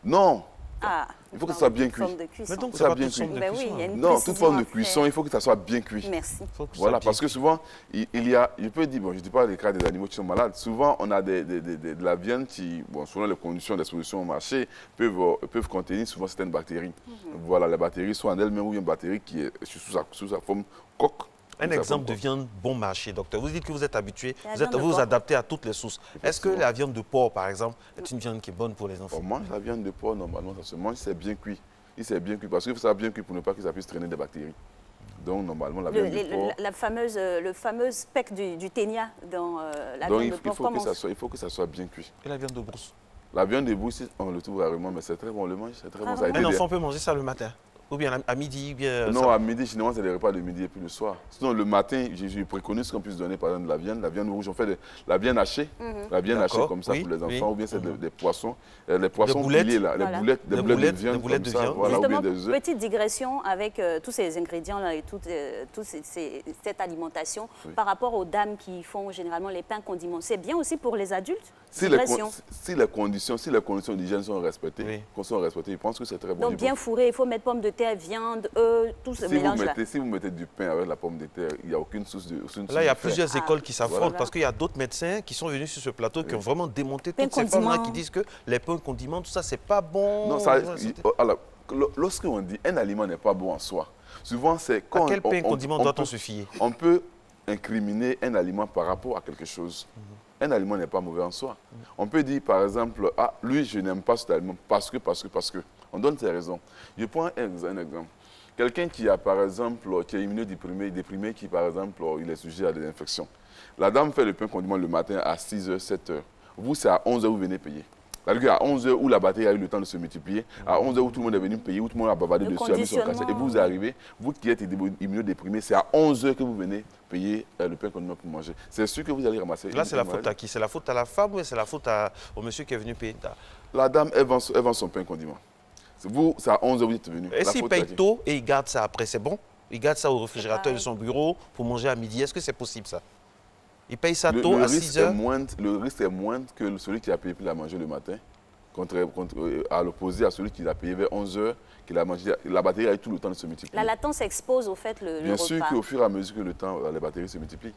Non. Ah, il faut que ça soit bien cuit. Mais donc, ça bien cuit. Ben oui, il y a une non, toute forme de précision à cuisson, il faut que ça soit bien cuit. Merci. Voilà, parce que souvent, il y a, je peux dire, bon, je ne dis pas les cas des animaux qui sont malades, souvent on a de la viande qui, bon, selon les conditions d'exposition au marché, peuvent contenir souvent certaines bactéries. Voilà, les bactéries sont en elles-mêmes ou une bactérie qui est sous sa forme coque. Un exemple de viande bon marché, docteur. Vous dites que vous êtes habitué, vous adaptez à toutes les sources. Est-ce que la viande de porc, par exemple, est une viande qui est bonne pour les enfants? On mange la viande de porc, normalement, ça se mange, c'est bien cuit. Il s'est bien cuit, parce qu'il faut ça bien cuit pour ne pas que ça puisse traîner des bactéries. Donc, normalement, la viande de porc... le fameux spec du ténia dans la viande de porc. Il faut que ça soit bien cuit. Et la viande de brousse? La viande de brousse, on le trouve rarement, mais c'est très bon, on le mange, c'est très bon. Un enfant peut manger ça le matin? Ou bien à midi, bien... Non, à midi, généralement, c'est les repas de midi et puis le soir. Sinon, le matin, je préconise qu'on puisse donner, par exemple, de la viande rouge. On fait de la viande hachée, la viande hachée comme ça pour les enfants, ou bien c'est des poissons, les poissons pilés, là, des boulettes de viande comme ça, voilà, ou bien des œufs. Petite digression avec tous ces ingrédients-là et toute cette alimentation par rapport aux dames qui font généralement les pains condiments. C'est bien aussi pour les adultes? Si les conditions d'hygiène sont respectées, je pense que c'est très bon. Donc bien fourré, il faut mettre pommes de terre, viande, tout ce mélange-là. Si vous mettez du pain avec la pomme de terre, il n'y a aucune source de... Là, il y a plusieurs écoles qui s'affrontent parce qu'il y a d'autres médecins qui sont venus sur ce plateau qui ont vraiment démonté toutes ces femmes-là qui disent que les pains condiments, tout ça, c'est pas bon. Non, alors, lorsqu'on dit un aliment n'est pas bon en soi, souvent c'est quand... À quel pain condiment doit-on se fier? On peut incriminer un aliment par rapport à quelque chose. Un aliment n'est pas mauvais en soi. On peut dire, par exemple, ah, lui, je n'aime pas cet aliment parce que. On donne ses raisons. Je prends un exemple. Quelqu'un qui a, par exemple, qui est immunodéprimé, qui, par exemple, il est sujet à des infections. La dame fait le pain condiment le matin à 6h, 7h. Vous, c'est à 11h, vous venez payer. C'est-à-dire qu'à 11h où la batterie a eu le temps de se multiplier, à 11h où tout le monde est venu payer, où tout le monde a bavardé dessus, a mis son cachet, et vous arrivez, vous qui êtes immunodéprimé, c'est à 11h que vous venez payer le pain condiment pour manger. C'est sûr que vous allez ramasser. Là, c'est la faute à qui? C'est la faute à la femme ou c'est la faute au monsieur qui est venu payer? La dame, elle vend son pain condiment. Vous, c'est à 11h vous êtes venu. Et s'il paye tôt et il garde ça après, c'est bon? Il garde ça au réfrigérateur de son bureau pour manger à midi. Est-ce que c'est possible ça? Il paye ça tôt à 6h? Le risque est moindre que celui qui a payé puis l'a mangé le matin, à l'opposé à celui qui l'a payé vers 11h, qu'il a mangé. La batterie a eu tout le temps de se multiplier. La latence expose au fait le repas. Bien sûr qu'au fur et à mesure que le temps, les batteries se multiplient.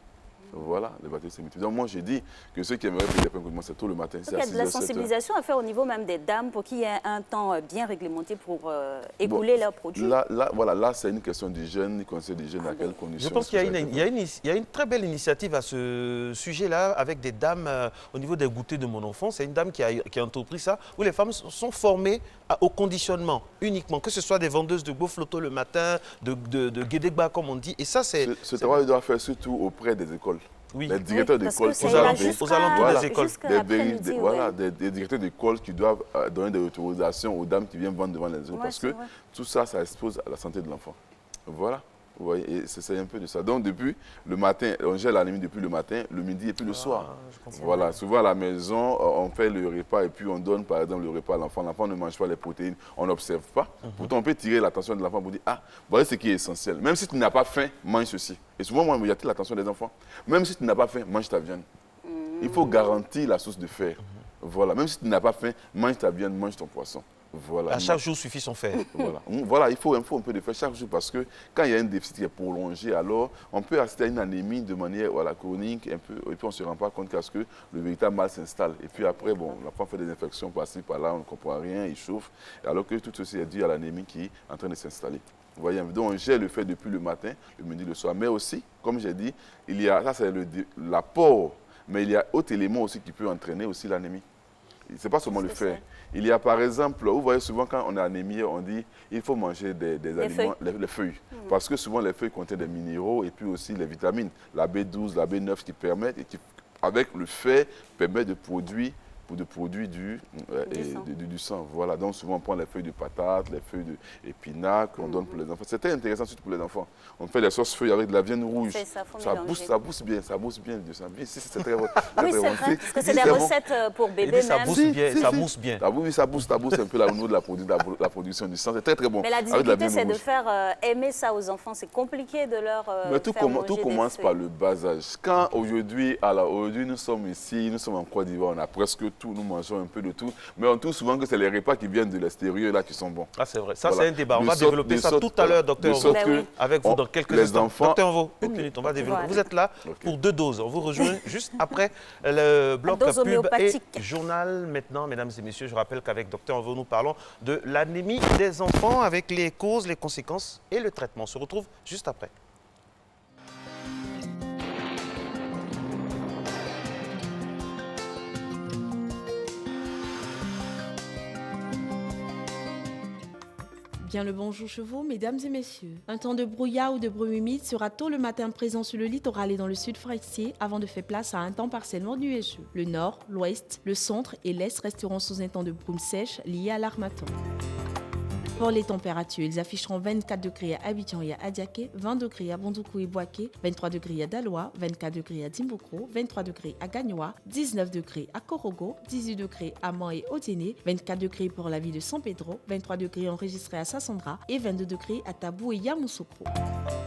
Voilà, les batteries se multiplient. Donc moi, j'ai dit que ceux qui aimeraient payer les pains condiments, c'est tôt le matin. Il y a de la sensibilisation à faire au niveau même des dames pour qu'il y ait un temps bien réglementé pour écouler leurs produits. Là, c'est une question d'hygiène, du conseil d'hygiène, à quelles conditions. Je pense qu'il y a une très belle initiative à ce sujet-là avec des dames au niveau des goûters de mon enfant. C'est une dame qui a entrepris ça, où les femmes sont formées au conditionnement uniquement, que ce soit des vendeuses de Bofloto le matin, de Guédéba comme on dit. Et ça, c'est... Ce travail doit faire surtout auprès des écoles. Oui. Les directeurs d'école, aux alentours des écoles. Des directeurs d'école qui doivent donner des autorisations aux dames qui viennent vendre devant les écoles, parce que tout ça, ça expose à la santé de l'enfant. Voilà. Vous voyez, et c'est un peu de ça. Donc, depuis le matin, on gère l'anémie depuis le matin, le midi et puis le soir. Voilà, souvent à la maison, on fait le repas et puis on donne par exemple le repas à l'enfant. L'enfant ne mange pas les protéines, on n'observe pas. Pourtant, on peut tirer l'attention de l'enfant pour dire, ah, voilà ce qui est essentiel. Même si tu n'as pas faim, mange ceci. Et souvent, moi, il y a l'attention des enfants. Même si tu n'as pas faim, mange ta viande. Il faut garantir la source de fer. Voilà. Même si tu n'as pas faim, mange ta viande, mange ton poisson. Voilà. À chaque jour suffit son fer. Voilà, il faut un peu de fer chaque jour parce que quand il y a un déficit qui est prolongé, alors on peut assister à une anémie de manière chronique un peu, et puis on ne se rend pas compte qu'à ce que le véritable mal s'installe. Et puis après, bon, l'enfant fait des infections par-ci, par-là, on ne comprend rien, il chauffe, alors que tout ceci est dû à l'anémie qui est en train de s'installer. Vous voyez, donc on gère le fait depuis le matin, le midi, le soir, mais aussi, comme j'ai dit, il y a, ça c'est l'apport, mais il y a autre élément aussi qui peut entraîner aussi l'anémie. Ce n'est pas seulement le fer. Il y a par exemple, vous voyez souvent quand on est anémié, on dit il faut manger des aliments, les feuilles. Parce que souvent les feuilles contiennent des minéraux et puis aussi les vitamines, la B12, la B9 qui permettent, et qui avec le fer, permettent de produire du sang. Voilà, donc souvent on prend les feuilles de patate, les feuilles d'épinards qu'on donne pour les enfants. C'est très intéressant surtout pour les enfants. On fait des sauces feuilles avec de la viande rouge. Ça booste bien du sang. C'est très bon. Oui, c'est vrai, parce que c'est des recettes pour bébés ça même. Ça booste bien. Oui, ça booste un peu au niveau de la production du sang. C'est très très bon. Mais la difficulté, c'est de faire aimer ça aux enfants. C'est compliqué de leur Mais tout commence par le bas âge. Quand aujourd'hui nous sommes ici, nous sommes en Côte d'Ivoire, on a presque tout, nous mangeons un peu de tout, mais on trouve souvent que c'est les repas qui viennent de l'extérieur là qui sont bons. Ah, c'est vrai. Ça, c'est un débat. On va développer ça tout à l'heure, docteur Ovo, avec vous dans quelques instants. Docteur Ovo, une minute, on va développer. Vous êtes là pour 2 doses. On vous rejoint juste après le bloc pub et journal. Maintenant, mesdames et messieurs, je rappelle qu'avec docteur Ovo, nous parlons de l'anémie des enfants avec les causes, les conséquences et le traitement. On se retrouve juste après. Bien le bonjour chevaux, mesdames et messieurs. Un temps de brouillard ou de brume humide sera tôt le matin présent sur le littoral et dans le sud forestier avant de faire place à un temps partiellement nuageux. Le nord, l'ouest, le centre et l'est resteront sous un temps de brume sèche lié à l'harmattan. Pour les températures, ils afficheront 24 degrés à Abidjan et à Adiaké, 20 degrés à Bondoukou et Boaké, 23 degrés à Daloa, 24 degrés à Dimbokro, 23 degrés à Gagnoa, 19 degrés à Korogo, 18 degrés à Man et Odéné, 24 degrés pour la ville de San Pedro, 23 degrés enregistrés à Sassandra et 22 degrés à Tabou et Yamoussoukro.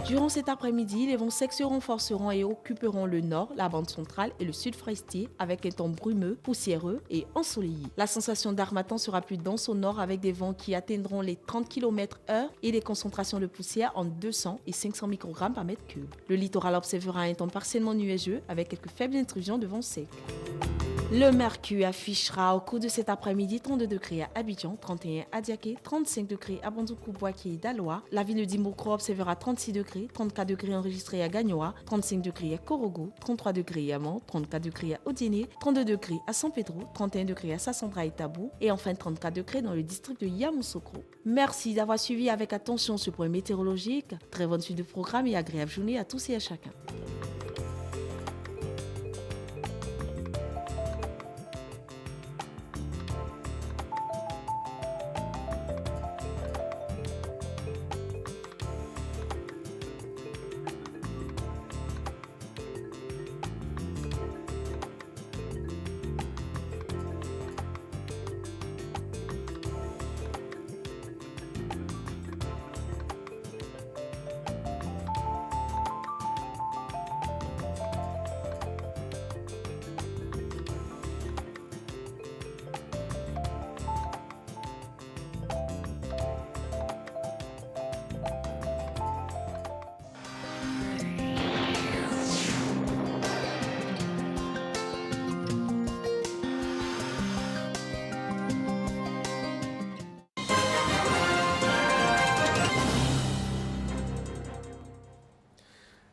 Durant cet après-midi, les vents secs se renforceront et occuperont le nord, la bande centrale et le sud forestier avec un temps brumeux, poussiéreux et ensoleillé. La sensation d'harmattan sera plus dense au nord avec des vents qui atteindront les 30 km/h et des concentrations de poussière entre 200 et 500 microgrammes par mètre cube. Le littoral observera un temps partiellement nuageux avec quelques faibles intrusions de vent sec. Le mercure affichera au cours de cet après-midi 32 degrés à Abidjan, 31 à Diaké, 35 degrés à Bondoukou, Boaké et Daloa. La ville de Dimbokro observera 36 degrés, 34 degrés enregistrés à Gagnoa, 35 degrés à Korogo, 33 degrés à Man, 34 degrés à Odéné, 32 degrés à San Pedro, 31 degrés à Sassandra et Tabou et enfin 34 degrés dans le district de Yamoussoukro. Merci d'avoir suivi avec attention ce point météorologique. Très bonne suite de programme et agréable journée à tous et à chacun.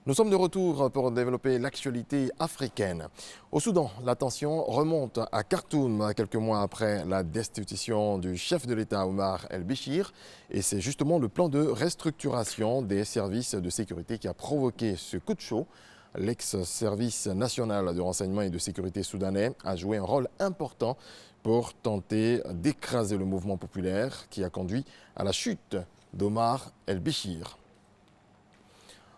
Nous sommes de retour pour développer l'actualité africaine. Au Soudan, la tension remonte à Khartoum quelques mois après la destitution du chef de l'État Omar el-Béchir. Et c'est justement le plan de restructuration des services de sécurité qui a provoqué ce coup de chaud. L'ex-service national de renseignement et de sécurité soudanais a joué un rôle important pour tenter d'écraser le mouvement populaire qui a conduit à la chute d'Omar el-Béchir.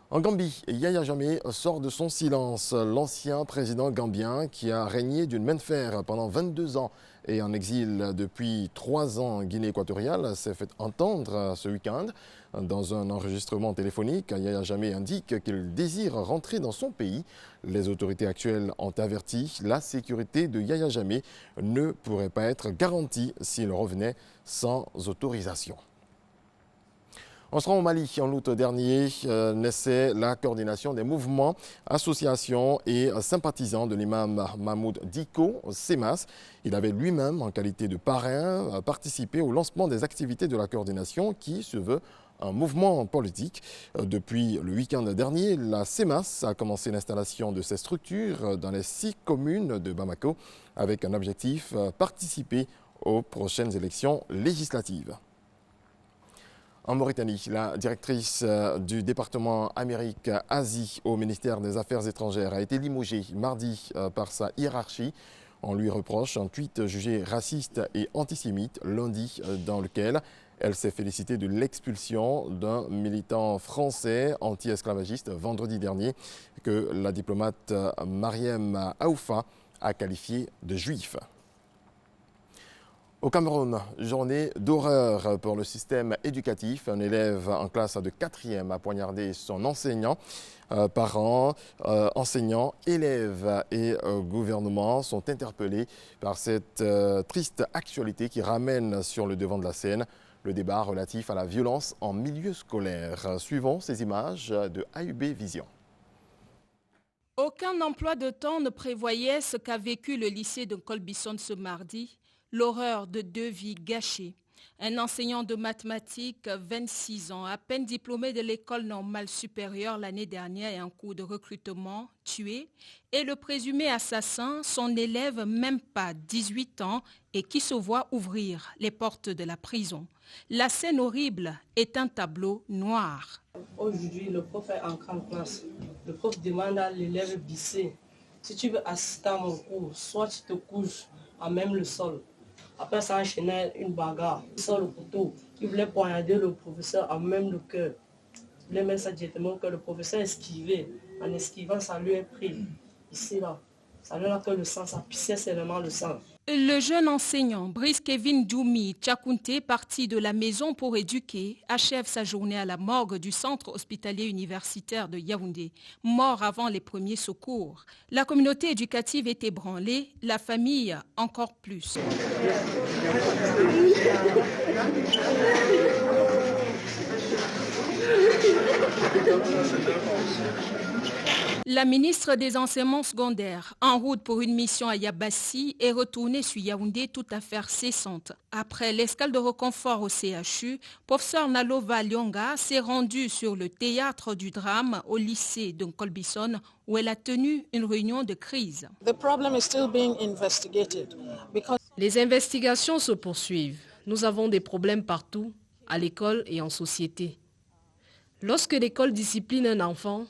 En Gambie, Yahya Jammeh sort de son silence. L'ancien président gambien qui a régné d'une main de fer pendant 22 ans et en exil depuis 3 ans en Guinée équatoriale s'est fait entendre ce week-end. Dans un enregistrement téléphonique, Yahya Jammeh indique qu'il désire rentrer dans son pays. Les autorités actuelles ont averti, la sécurité de Yahya Jammeh ne pourrait pas être garantie s'il revenait sans autorisation. On se rend au Mali. En août dernier, naissait la coordination des mouvements, associations et sympathisants de l'imam Mahmoud Dicko, CEMAS. Il avait lui-même, en qualité de parrain, participé au lancement des activités de la coordination qui se veut un mouvement politique. Depuis le week-end dernier, la CEMAS a commencé l'installation de ces structures dans les 6 communes de Bamako avec un objectif, participer aux prochaines élections législatives. En Mauritanie, la directrice du département Amérique-Asie au ministère des Affaires étrangères a été limogée mardi par sa hiérarchie. On lui reproche un tweet jugé raciste et antisémite lundi dans lequel elle s'est félicitée de l'expulsion d'un militant français anti-esclavagiste vendredi dernier que la diplomate Mariem Aoufa a qualifié de juif. Au Cameroun, journée d'horreur pour le système éducatif. Un élève en classe de 4e a poignardé son enseignant. Parents, enseignants, élèves et gouvernement sont interpellés par cette triste actualité qui ramène sur le devant de la scène le débat relatif à la violence en milieu scolaire. Suivons ces images de AUB Vision. Aucun emploi de temps ne prévoyait ce qu'a vécu le lycée de Colbison ce mardi. L'horreur de 2 vies gâchées. Un enseignant de mathématiques, 26 ans, à peine diplômé de l'école normale supérieure l'année dernière et en cours de recrutement, tué. Et le présumé assassin, son élève, même pas 18 ans, et qui se voit ouvrir les portes de la prison. La scène horrible est un tableau noir. Aujourd'hui, le prof est entré en classe. Le prof demande à l'élève bissé, si tu veux assister à mon cours, soit tu te couches à même le sol. Après ça enchaînait une bagarre. Il sort le couteau. Il voulait poignarder le professeur à même le cœur. Il voulait mettre ça directement que le professeur esquivait. En esquivant, ça lui est pris. Ici, là. Ça lui a que le sang, ça pissait seulement le sang. Le jeune enseignant Brice Kevin Djoumi Tchakounté, parti de la maison pour éduquer, achève sa journée à la morgue du centre hospitalier universitaire de Yaoundé, mort avant les premiers secours. La communauté éducative est ébranlée, la famille encore plus. La ministre des Enseignements secondaires, en route pour une mission à Yabassi, est retournée sur Yaoundé, toute affaire cessante. Après l'escale de reconfort au CHU, professeur Nalova Lyonga s'est rendue sur le théâtre du drame au lycée de Colbison, où elle a tenu une réunion de crise. Les investigations se poursuivent. Nous avons des problèmes partout, à l'école et en société. Lorsque l'école discipline un enfant,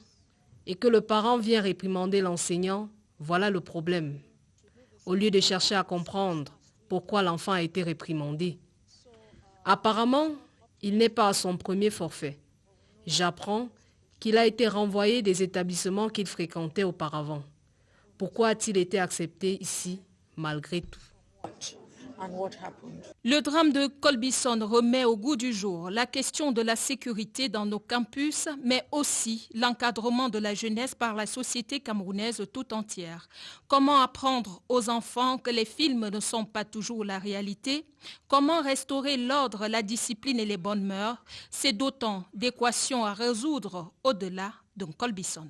et que le parent vient réprimander l'enseignant, voilà le problème. Au lieu de chercher à comprendre pourquoi l'enfant a été réprimandé. Apparemment, il n'est pas à son premier forfait. J'apprends qu'il a été renvoyé des établissements qu'il fréquentait auparavant. Pourquoi a-t-il été accepté ici, malgré tout ? Le drame de Colbison remet au goût du jour la question de la sécurité dans nos campus, mais aussi l'encadrement de la jeunesse par la société camerounaise tout entière. Comment apprendre aux enfants que les films ne sont pas toujours la réalité ? Comment restaurer l'ordre, la discipline et les bonnes mœurs ? C'est d'autant d'équations à résoudre au-delà de Colbison.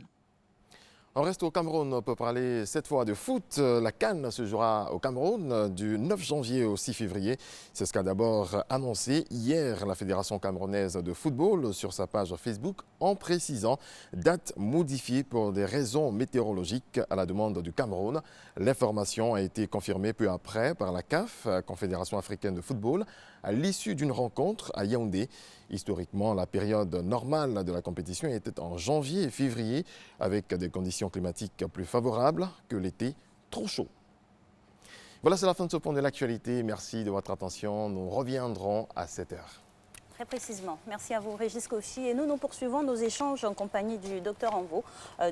On reste au Cameroun pour parler cette fois de foot. La CAN se jouera au Cameroun du 9 janvier au 6 février. C'est ce qu'a d'abord annoncé hier la Fédération camerounaise de football sur sa page Facebook en précisant date modifiée pour des raisons météorologiques à la demande du Cameroun. L'information a été confirmée peu après par la CAF, Confédération africaine de football, à l'issue d'une rencontre à Yaoundé. Historiquement, la période normale de la compétition était en janvier et février avec des conditions climatiques plus favorables que l'été trop chaud. Voilà, c'est la fin de ce point de l'actualité. Merci de votre attention. Nous reviendrons à 7h. Très précisément. Merci à vous, Régis Koffi. Et nous poursuivons nos échanges en compagnie du docteur Anvo,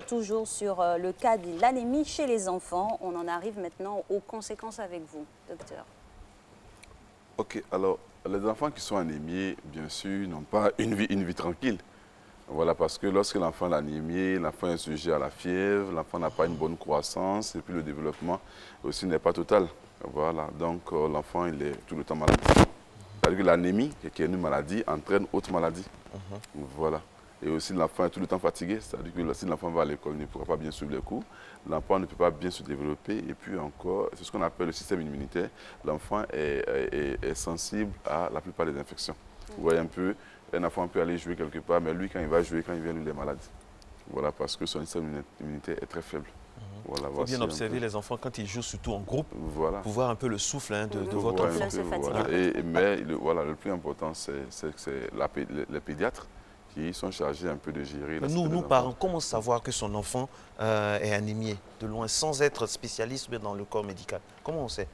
toujours sur le cas de l'anémie chez les enfants. On en arrive maintenant aux conséquences avec vous, docteur. Ok, alors, les enfants qui sont anémiés, bien sûr, n'ont pas une vie tranquille. Voilà, parce que lorsque l'enfant est anémié, l'enfant est sujet à la fièvre, l'enfant n'a pas une bonne croissance, et puis le développement aussi n'est pas total. Voilà, donc l'enfant, il est tout le temps malade. C'est-à-dire que l'anémie, qui est une maladie, entraîne autre maladie. Voilà. Et aussi, l'enfant est tout le temps fatigué. C'est-à-dire que si l'enfant va à l'école, il ne pourra pas bien suivre les cours. L'enfant ne peut pas bien se développer. Et puis encore, c'est ce qu'on appelle le système immunitaire. L'enfant est sensible à la plupart des infections. Vous voyez un peu, un enfant peut aller jouer quelque part, mais lui, quand il va jouer, quand il vient, lui, il est malade. Voilà, parce que son système immunitaire est très faible. Voilà, il faut bien observer les enfants quand ils jouent, surtout en groupe, pour voir un peu le souffle de votre enfant. Voilà. Mais le plus important, c'est les pédiatres qui sont chargés un peu de gérer la santé des nous enfants. parents, comment savoir que son enfant est anémié de loin, sans être spécialiste dans le corps médical? Comment on sait?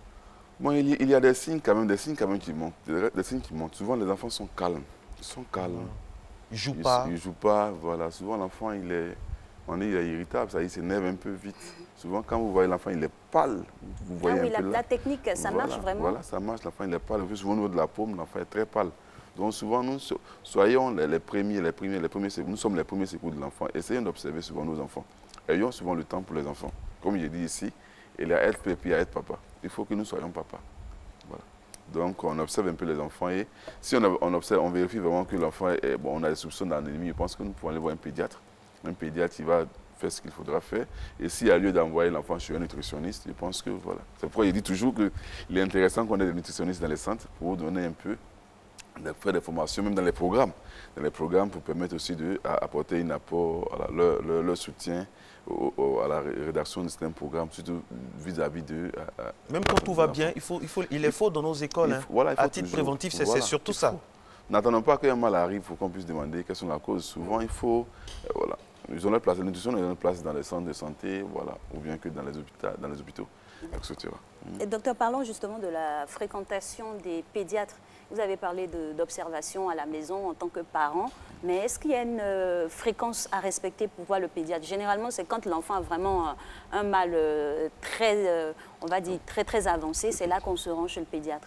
Bon, il y a des signes quand même qui montent. Des signes qui montent. Souvent, les enfants sont calmes. Ils sont calmes. Ils ne jouent pas. Ils ne jouent pas. Voilà. Souvent, l'enfant, il est irritable, ça, il s'énerve un peu vite. Souvent, quand vous voyez l'enfant, il est pâle. Vous voyez un peu la technique, ça marche vraiment? Voilà, ça marche. L'enfant, il est pâle. Souvent, au niveau de la paume, l'enfant est très pâle. Donc, souvent, nous soyons nous sommes les premiers secours de l'enfant. Essayons d'observer souvent nos enfants. Ayons souvent le temps pour les enfants. Comme je dis ici, il y a être papa, il y a être papa. Il faut que nous soyons papa. Voilà. Donc, on observe un peu les enfants et si on observe, on vérifie vraiment que l'enfant est bon, on a des soupçons d'anémie, je pense que nous pouvons aller voir un pédiatre. Un pédiatre, il va faire ce qu'il faudra faire. Et s'il y a lieu d'envoyer l'enfant chez un nutritionniste, je pense que voilà. C'est pourquoi il dit toujours qu'il est intéressant qu'on ait des nutritionnistes dans les centres pour donner un peu, faire des formations, même dans les programmes. Dans les programmes pour permettre aussi d'apporter un apport, leur soutien à la rédaction de certains programmes, surtout vis-à-vis de... Même quand tout va bien, il est faux dans nos écoles. À titre préventif, c'est surtout ça. N'attendons pas qu'un mal arrive pour qu'on puisse demander quelles sont les causes. Souvent, il faut... voilà. Ils ont leur place, la nutrition a leur place dans les centres de santé, voilà, ou bien que dans les hôpitaux, etc. Et docteur, parlons justement de la fréquentation des pédiatres. Vous avez parlé d'observation à la maison en tant que parent, mais est-ce qu'il y a une fréquence à respecter pour voir le pédiatre? Généralement, c'est quand l'enfant a vraiment un mal on va dire, très avancé, c'est là qu'on se rend chez le pédiatre.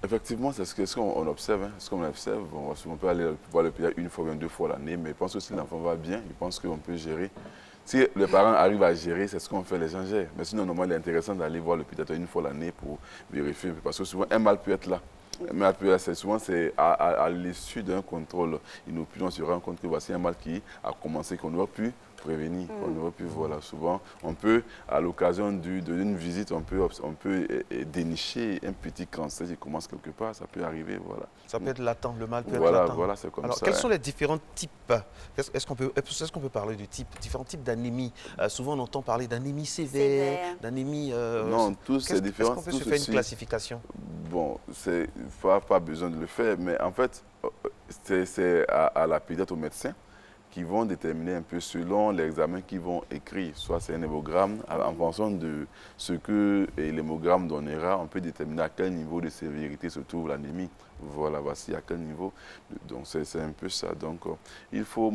Effectivement, c'est ce qu'on observe. Hein. Ce qu'on observe, on peut aller voir le pédiatre une fois, 2 fois l'année, mais je pense que si l'enfant va bien, je pense qu'on peut gérer. Si les parents arrivent à gérer, c'est ce qu'on fait, les gens gèrent. Mais sinon, normalement, il est intéressant d'aller voir le pédiatre une fois l'année pour vérifier, parce que souvent, un mal peut être là. Un mal peut être, souvent, c'est à l'issue d'un contrôle. On se rend compte que voici un mal qui a commencé, qu'on aurait pu prévenir, qu'on aurait pu, voilà. Souvent, on peut, à l'occasion d'une visite, on peut dénicher un petit cancer qui commence quelque part, ça peut arriver, voilà. Ça peut être latent, le mal peut être latent. Voilà, c'est comme alors, ça. Quels sont les différents types? Est-ce qu'on peut parler de différents types d'anémie? Souvent, on entend parler d'anémie sévère, d'anémie... non, tous c'est différent. Est-ce qu'on peut se faire une classification? Bon, il n'y a pas besoin de le faire, mais en fait, c'est à la pédiatre, au médecin, qui vont déterminer un peu selon l'examen qu'ils vont écrire. Soit c'est un hémogramme, en fonction de ce que l'hémogramme donnera, on peut déterminer à quel niveau de sévérité se trouve l'anémie. Voilà, voici à quel niveau. Donc c'est un peu ça. Donc il faut,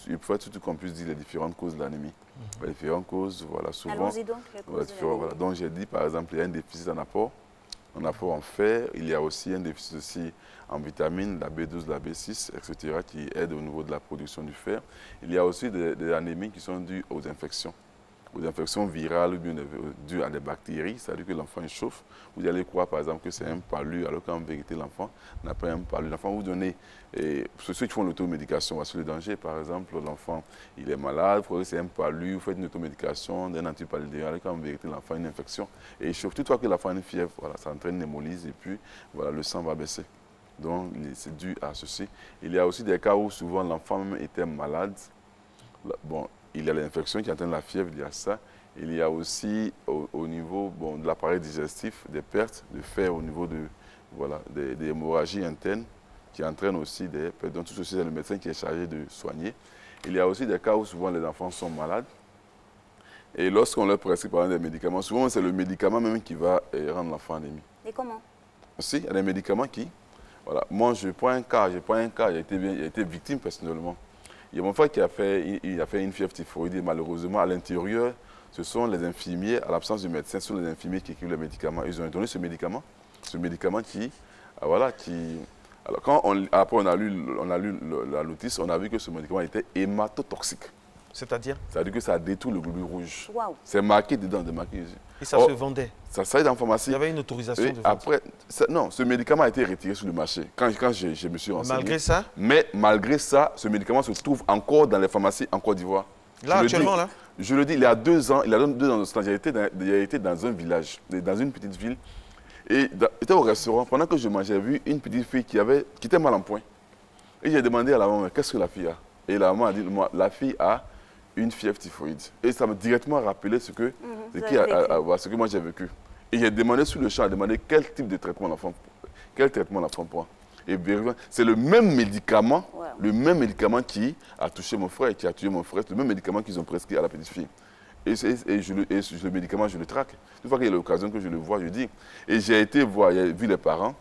il faut surtout qu'on puisse dire les différentes causes de l'anémie. Les différentes causes, voilà, souvent. Allons-y donc, les causes de l'anémie. Voilà. Donc j'ai dit, par exemple, il y a un déficit en apport en fer, il y a aussi un déficit aussi en vitamines, la B12, la B6, etc., qui aident au niveau de la production du fer. Il y a aussi des anémies qui sont dues aux infections virales ou bien dues à des bactéries, c'est-à-dire que l'enfant chauffe. Vous allez croire par exemple que c'est un palu, alors qu'en vérité l'enfant n'a pas un palu. L'enfant vous donnez, ceux qui font l'automédication, voici le danger, par exemple, l'enfant il est malade, vous croyez que c'est un palu, vous faites une automédication d'un antipaludéen, alors qu'en vérité l'enfant a une infection. Et il chauffe, toutefois que l'enfant a une fièvre, voilà, ça entraîne une hémolyse et puis voilà, le sang va baisser. Donc c'est dû à ceci. Il y a aussi des cas où souvent l'enfant même était malade. Bon, il y a l'infection qui entraîne la fièvre, il y a ça. Il y a aussi au niveau de l'appareil digestif des pertes de fer au niveau des hémorragies internes qui entraînent aussi des pertes. Donc tout ceci, c'est le médecin qui est chargé de soigner. Il y a aussi des cas où souvent les enfants sont malades. Et lorsqu'on leur prescrit par exemple des médicaments, souvent c'est le médicament même qui va rendre l'enfant anémique. Et comment? Si, il y a des médicaments qui Voilà. Moi, je prends un cas, j'ai été victime personnellement. Il y a mon frère qui a fait une fièvre typhoïde et malheureusement, à l'intérieur, ce sont les infirmiers, à l'absence du médecin, ce sont les infirmiers qui écrivent les médicaments. Ils ont donné ce médicament qui, voilà, qui... Alors, après on a lu la notice, on a vu que ce médicament était hématotoxique. C'est-à-dire? C'est-à-dire que ça détruit le globule rouge. Wow. C'est marqué dedans, Et ça se vendait? Ça est en pharmacie. Il y avait une autorisation de vente? Après, non, ce médicament a été retiré sur le marché quand je me suis renseigné. Malgré ça? Mais malgré ça, ce médicament se trouve encore dans les pharmacies en Côte d'Ivoire. Là, actuellement, là? Je le dis, il y a 2 ans, de ce temps, j'ai été dans un village, dans une petite ville. Et j'étais au restaurant, pendant que je mangeais, j'ai vu une petite fille qui était mal en point. Et j'ai demandé à la maman, qu'est-ce que la fille a? Et la maman a dit, la fille a une fièvre typhoïde. Et ça m'a directement rappelé ce que moi j'ai vécu. Et j'ai demandé sur le champ, quel type de traitement l'enfant prend. Et c'est le même médicament, qui a touché mon frère et qui a tué mon frère, c'est le même médicament qu'ils ont prescrit à la petite fille. Et le médicament, je le traque. Une fois qu'il y a l'occasion que je le vois, je dis. Et j'ai été voir, j'ai vu les parents.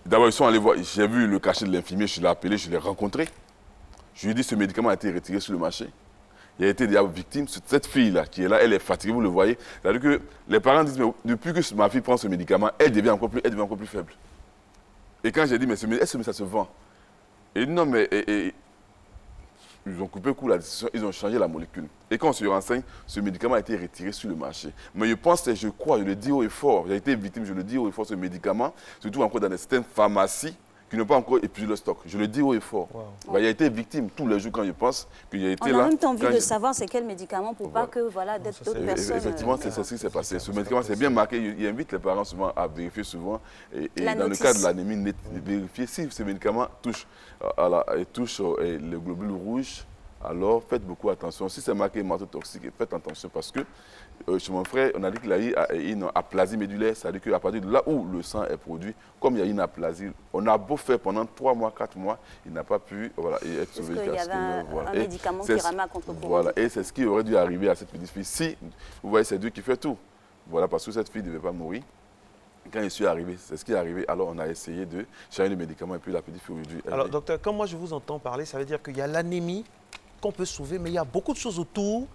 D'abord, ils sont allés voir, j'ai vu le cachet de l'infirmier, je l'ai appelé, je l'ai rencontré. Je lui ai dit, ce médicament a été retiré sur le marché. Il a été déjà victime. Cette fille-là, qui est là, elle est fatiguée, vous le voyez. C'est-à-dire que les parents disent, mais depuis que ma fille prend ce médicament, elle devient encore plus faible. Et quand j'ai dit, mais est-ce que ça se vend? Et non, mais... ils ont coupé court la décision, ils ont changé la molécule. Et quand on se renseigne, ce médicament a été retiré sur le marché. Mais je pense, je crois, je le dis haut et fort, j'ai été victime, je le dis haut et fort, ce médicament, surtout encore dans certaines pharmacies qui n'ont pas encore épuisé le stock. Je le dis haut et fort. Wow. Il a été victime tous les jours quand je pense qu'il a été là. On a même envie de savoir c'est quel médicament pour pas que d'être d'autres personnes. Effectivement, c'est ce qui s'est passé. Ce médicament, c'est bien marqué. Il invite les parents souvent à vérifier souvent. Et dans le cas de l'anémie, vérifier si ce médicament touche le globule rouge. Alors, faites beaucoup attention. Si c'est marqué hématotoxique, faites attention parce que chez mon frère, on a dit qu'il a eu une aplasie médulaire, c'est-à-dire qu'à partir de là où le sang est produit, comme il y a une aplasie, on a beau faire pendant 3 mois, 4 mois, il n'a pas pu être sauvé. Parce qu'il y avait un médicament qui ramait à contre-courant. Voilà, et c'est ce qui aurait dû arriver à cette petite fille. Si, vous voyez, c'est Dieu qui fait tout. Voilà, parce que cette fille ne devait pas mourir. Quand je suis arrivé, c'est ce qui est arrivé, alors on a essayé de changer le médicament et puis la petite fille aujourd'hui. Alors, docteur, quand moi je vous entends parler, ça veut dire qu'il y a l'anémie qu'on peut sauver, mais il y a beaucoup de choses autour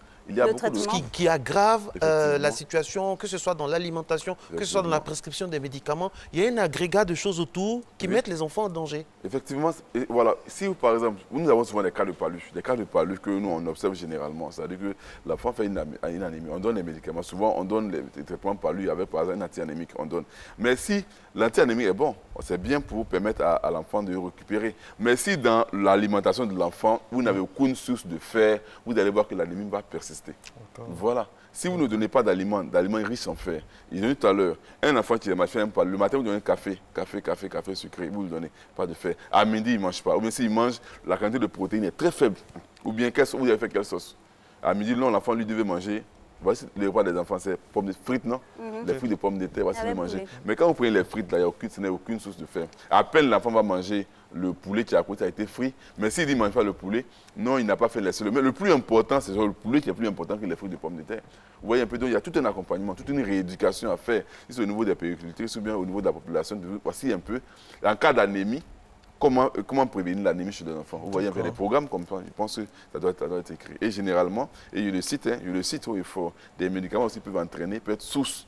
qui aggravent la situation, que ce soit dans l'alimentation, que ce soit dans la prescription des médicaments. Il y a un agrégat de choses autour qui mettent les enfants en danger. Effectivement, voilà. Si, par exemple, nous avons souvent des cas de palu que nous, on observe généralement. C'est-à-dire que l'enfant fait une anémie, on donne les médicaments. Souvent, on donne les traitements palu avec, par exemple, un anti-anémique, on donne. Mais si l'anti-anémique est bon, c'est bien pour permettre à l'enfant de récupérer. Mais si dans l'alimentation de l'enfant, vous n'avez aucune source de fer, vous allez voir que l'anémie va persister. Voilà. Si vous ne donnez pas d'aliments riches en fer, il a dit tout à l'heure, un enfant qui est malade, le matin vous donnez café sucré, vous ne lui donnez pas de fer. À midi, il ne mange pas. Ou bien s'il mange, la quantité de protéines est très faible. Ou bien, vous avez fait quelle sauce? À midi, non, l'enfant lui devait manger. Voici le repas des enfants, c'est pommes de frites, non? Les fruits de pommes de terre, voici le manger. Mais quand vous prenez les frites, là, ce n'est aucune source de fer. À peine l'enfant va manger le poulet qui à côté a été frit, mais s'il dit ne mange pas le poulet, non, il n'a pas fait l'essai. Mais le plus important, c'est le poulet qui est plus important que les fruits de pommes de terre. Vous voyez un peu, donc il y a tout un accompagnement, toute une rééducation à faire, si c'est au niveau des péricultrices ou bien au niveau de la population. Voici un peu, en cas d'anémie, comment prévenir l'anémie chez les enfants. Vous voyez un peu des programmes comme ça, je pense que ça doit être écrit. Et généralement, et je le cite où il faut, des médicaments aussi peuvent entraîner, peut être source.